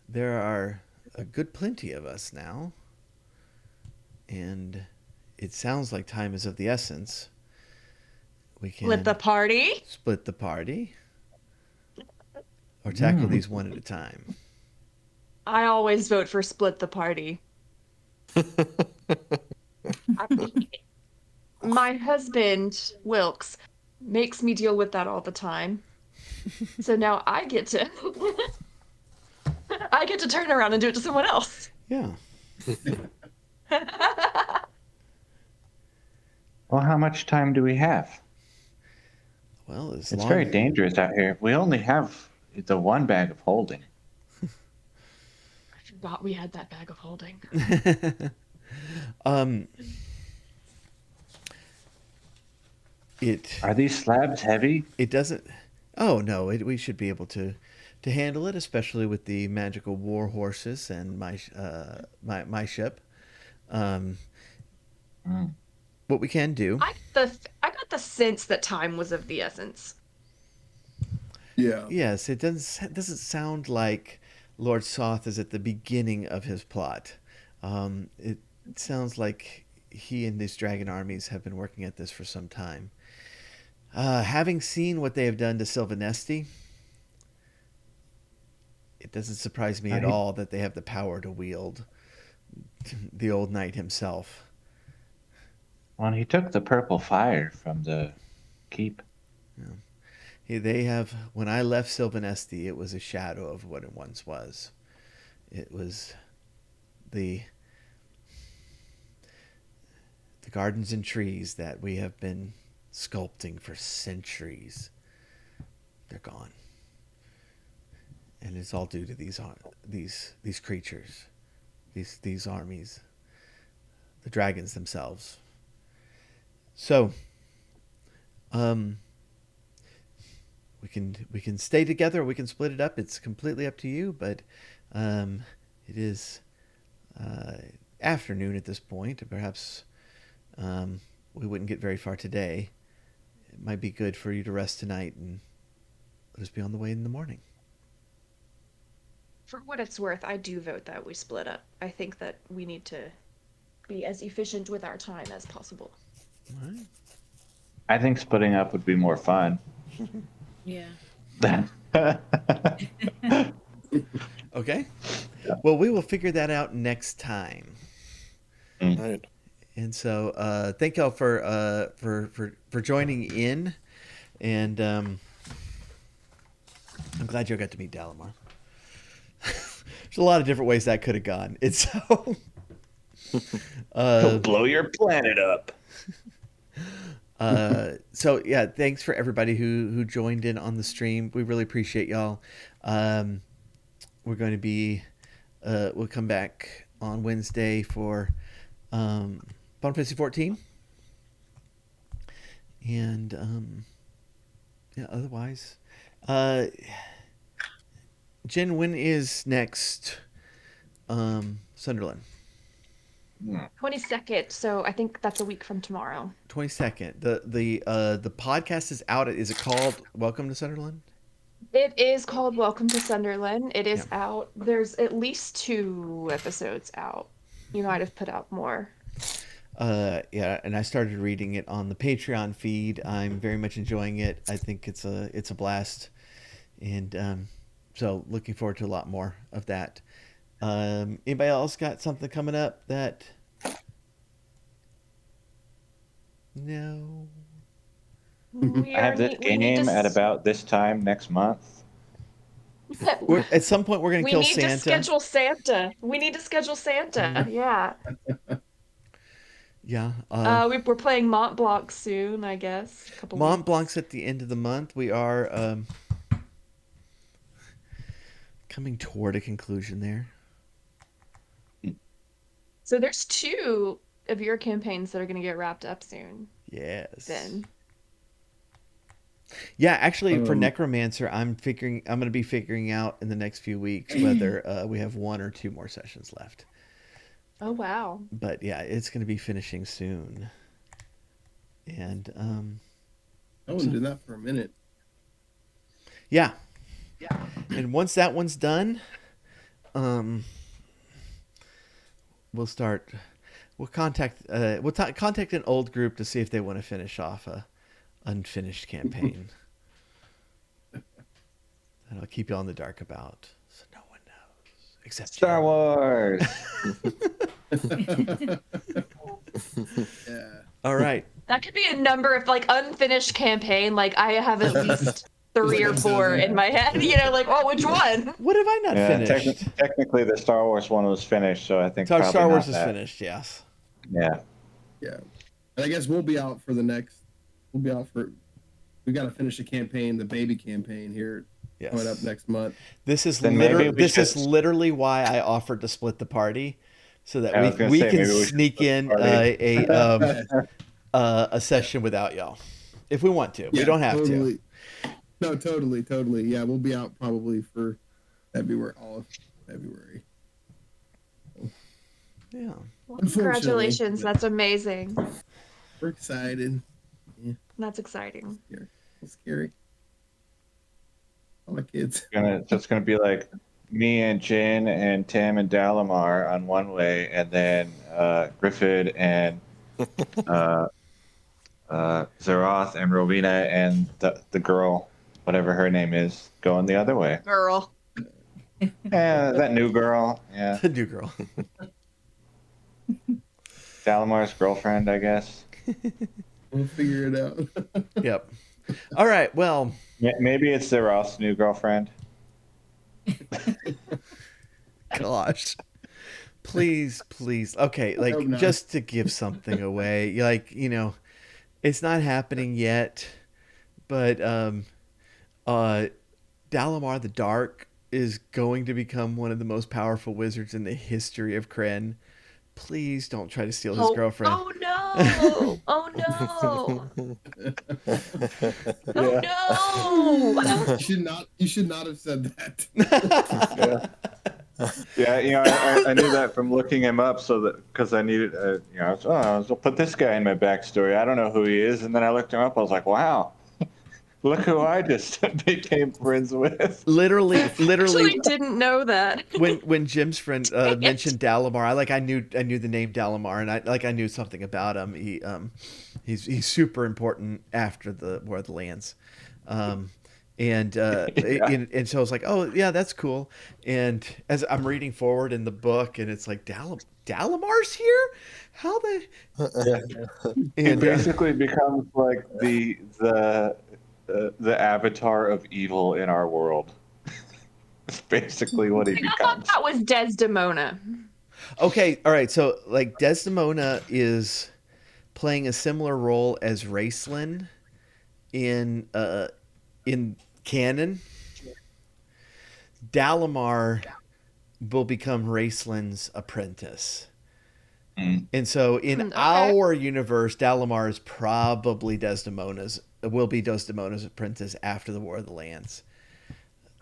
There are a good plenty of us now, and it sounds like time is of the essence. We can Split the party. split the party or tackle these one at a time. I always vote for split the party. My husband, Wilkes, makes me deal with that all the time. So now I get to I get to turn around and do it to someone else. Yeah. Well, how much time do we have? Well, as It's long very dangerous out here. We only have the one bag of holding. I forgot we had that bag of holding. it Are these slabs heavy? it doesn't. Oh no, we should be able to handle it, especially with the magical war horses and my ship. Um, Mm. what we can do. I got the sense that time was of the essence. Yeah. Yes, it doesn't sound like Lord Soth is at the beginning of his plot. It sounds like he and his dragon armies have been working at this for some time. Having seen what they have done to Sylvanesti, it doesn't surprise me at Right. all that they have the power to wield the old knight himself. Well, he took the purple fire from the keep. They have. When I left Sylvanesti, it was a shadow of what it once was. It was the the gardens and trees that we have been sculpting for centuries. They're gone, and it's all due to these creatures, these armies, the dragons themselves. So, um, we can stay together, or we can split it up. It's completely up to you, but it is afternoon at this point. Perhaps we wouldn't get very far today. It might be good for you to rest tonight and let us be on the way in the morning. For what it's worth, I do vote that we split up. I think that we need to be as efficient with our time as possible. All right. I think splitting up would be more fun. Yeah. Okay. Well, we will figure that out next time. All right. And so, thank y'all for joining in, and I'm glad y'all got to meet Dalamar. There's a lot of different ways that could have gone. It's so. He'll blow your planet up. So yeah, thanks for everybody who joined in on the stream. We really appreciate y'all. We're going to be we'll come back on Wednesday for Final Fantasy 14, and yeah, otherwise, Jen, when is next Sunderland? 22nd, so I think that's a week from tomorrow. 22nd. The podcast is out. Is it called Welcome to Sunderland? It is called Welcome to Sunderland. It is Yeah. out. There's at least 2 episodes out. You might have put out more. Yeah, and I started reading it on the Patreon feed. I'm very much enjoying it. I think it's a blast, and so looking forward to a lot more of that. Anybody else got something coming up that? No. We I have this we need game to at about this time next month. At some point, we're gonna we kill need to Santa. schedule Santa. We need to schedule Santa. Yeah. Yeah. We're playing Mont Blanc soon, I guess. A couple Mont weeks. Blanc's at the end of the month. We are coming toward a conclusion there. So there's 2 of your campaigns that are going to get wrapped up soon. Yes. Then. Yeah, actually, for Um, Necromancer, I'm going to be figuring out in the next few weeks whether we have 1 or 2 more sessions left. Oh wow. But yeah, it's going to be finishing soon. And I wouldn't do that for a minute. yeah. And once that one's done, we'll start. We'll contact. Contact an old group to see if they want to finish off a unfinished campaign. That I'll keep you all in the dark about, so no one knows except Star you. Wars. Yeah. All right. That could be a number of like unfinished campaign. Like I have at least three or four in my head. Like, oh, which one? What have I not Yeah, finished? technically the Star Wars one was finished, so I think So our probably Star Wars not is that. finished. Yes. Yeah. Yeah. And I guess we'll be out for the next. We'll be out for. We got to finish the campaign, the baby campaign here coming up Yes. next month. This is Then maybe we this is should- literally why I offered to split the party, so that I was gonna we say, can maybe we should sneak split in the a session without y'all, if we want to. We Yeah, don't have totally. No, totally. Yeah, we'll be out probably for February, all of February. to. Yeah. Well, Unfortunately. congratulations. That's amazing. We're excited. That's exciting. It's scary. All my kids. It's gonna be like me and Jin and Tim and Dalamar on one way, and then Griffith and Zeroth and Rowena and the girl, whatever her name is, going the other way. Girl. Yeah, that new girl. Yeah, The new girl. Dalamar's girlfriend, I guess. We'll figure it out. Yep. All right. Well, Maybe it's Zeroth's new girlfriend. gosh. Please. Okay, like hope not. just to give something away, like, it's not happening yet, but Dalamar the Dark is going to become one of the most powerful wizards in the history of Kryn. Please don't try to steal his girlfriend. Oh no! Oh no! Oh no! You should not have said that. Yeah, I knew that from looking him up, so that because I needed, I'll put this guy in my backstory. I don't know who he is, and then I looked him up. I was like, wow, look who I just became friends with. Literally, Actually, didn't know that. when Jim's friend Dang it. mentioned Dalamar, I knew the name Dalamar, and I knew something about him. He's super important after the War of the Lands, and so I was like, oh yeah, that's cool. And as I'm reading forward in the book, and it's like Dalamar's here. How the He basically becomes like the avatar of evil in our world. That's basically what he I thought becomes. that was Desdemona. Okay, all right. So like Desdemona is playing a similar role as Raceland in canon. Dalamar will become Raceland's apprentice. And so in Okay. our universe, Dalamar is probably will be Desdemona's apprentice after the War of the Lands.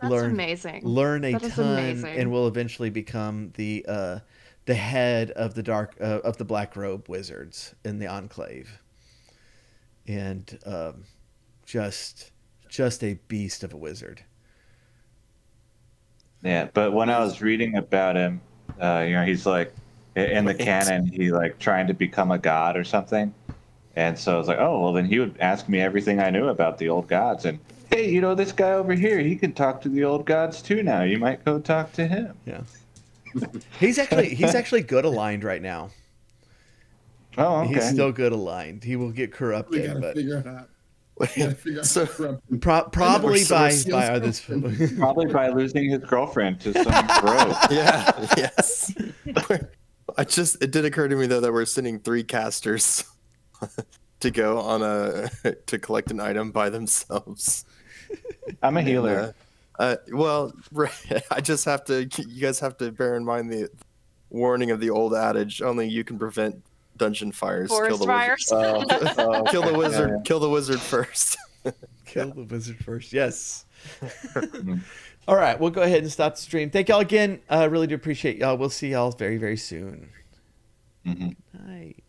That's amazing. Learn a That is ton, amazing. and will eventually become the head of the Black Robe Wizards in the Enclave, and just a beast of a wizard. Yeah, but when I was reading about him, he's like in the canon, he like trying to become a god or something, and so I was like, oh well, then he would ask me everything I knew about the old gods, and hey, this guy over here, he can talk to the old gods too now. You might go talk to him. Yeah, he's actually good aligned right now. Oh, okay. He's still good aligned. He will get We corrupted, gotta but figure it out. We gotta figure out So- how to corrupt him. probably So by steals our this. girlfriend. Probably by losing his girlfriend to some bro. Yeah, yes. It did occur to me though that we're sending 3 casters to go on to collect an item by themselves. I'm a healer. Well, I just have to. You guys have to bear in mind the warning of the old adage: only you can prevent dungeon fires. Forest fires. Kill the wizard. Kill the wizard first. Kill the wizard first. Yes. All right, we'll go ahead and stop the stream. Thank y'all again. Really do appreciate y'all. We'll see y'all very, very soon. Mhm. Night.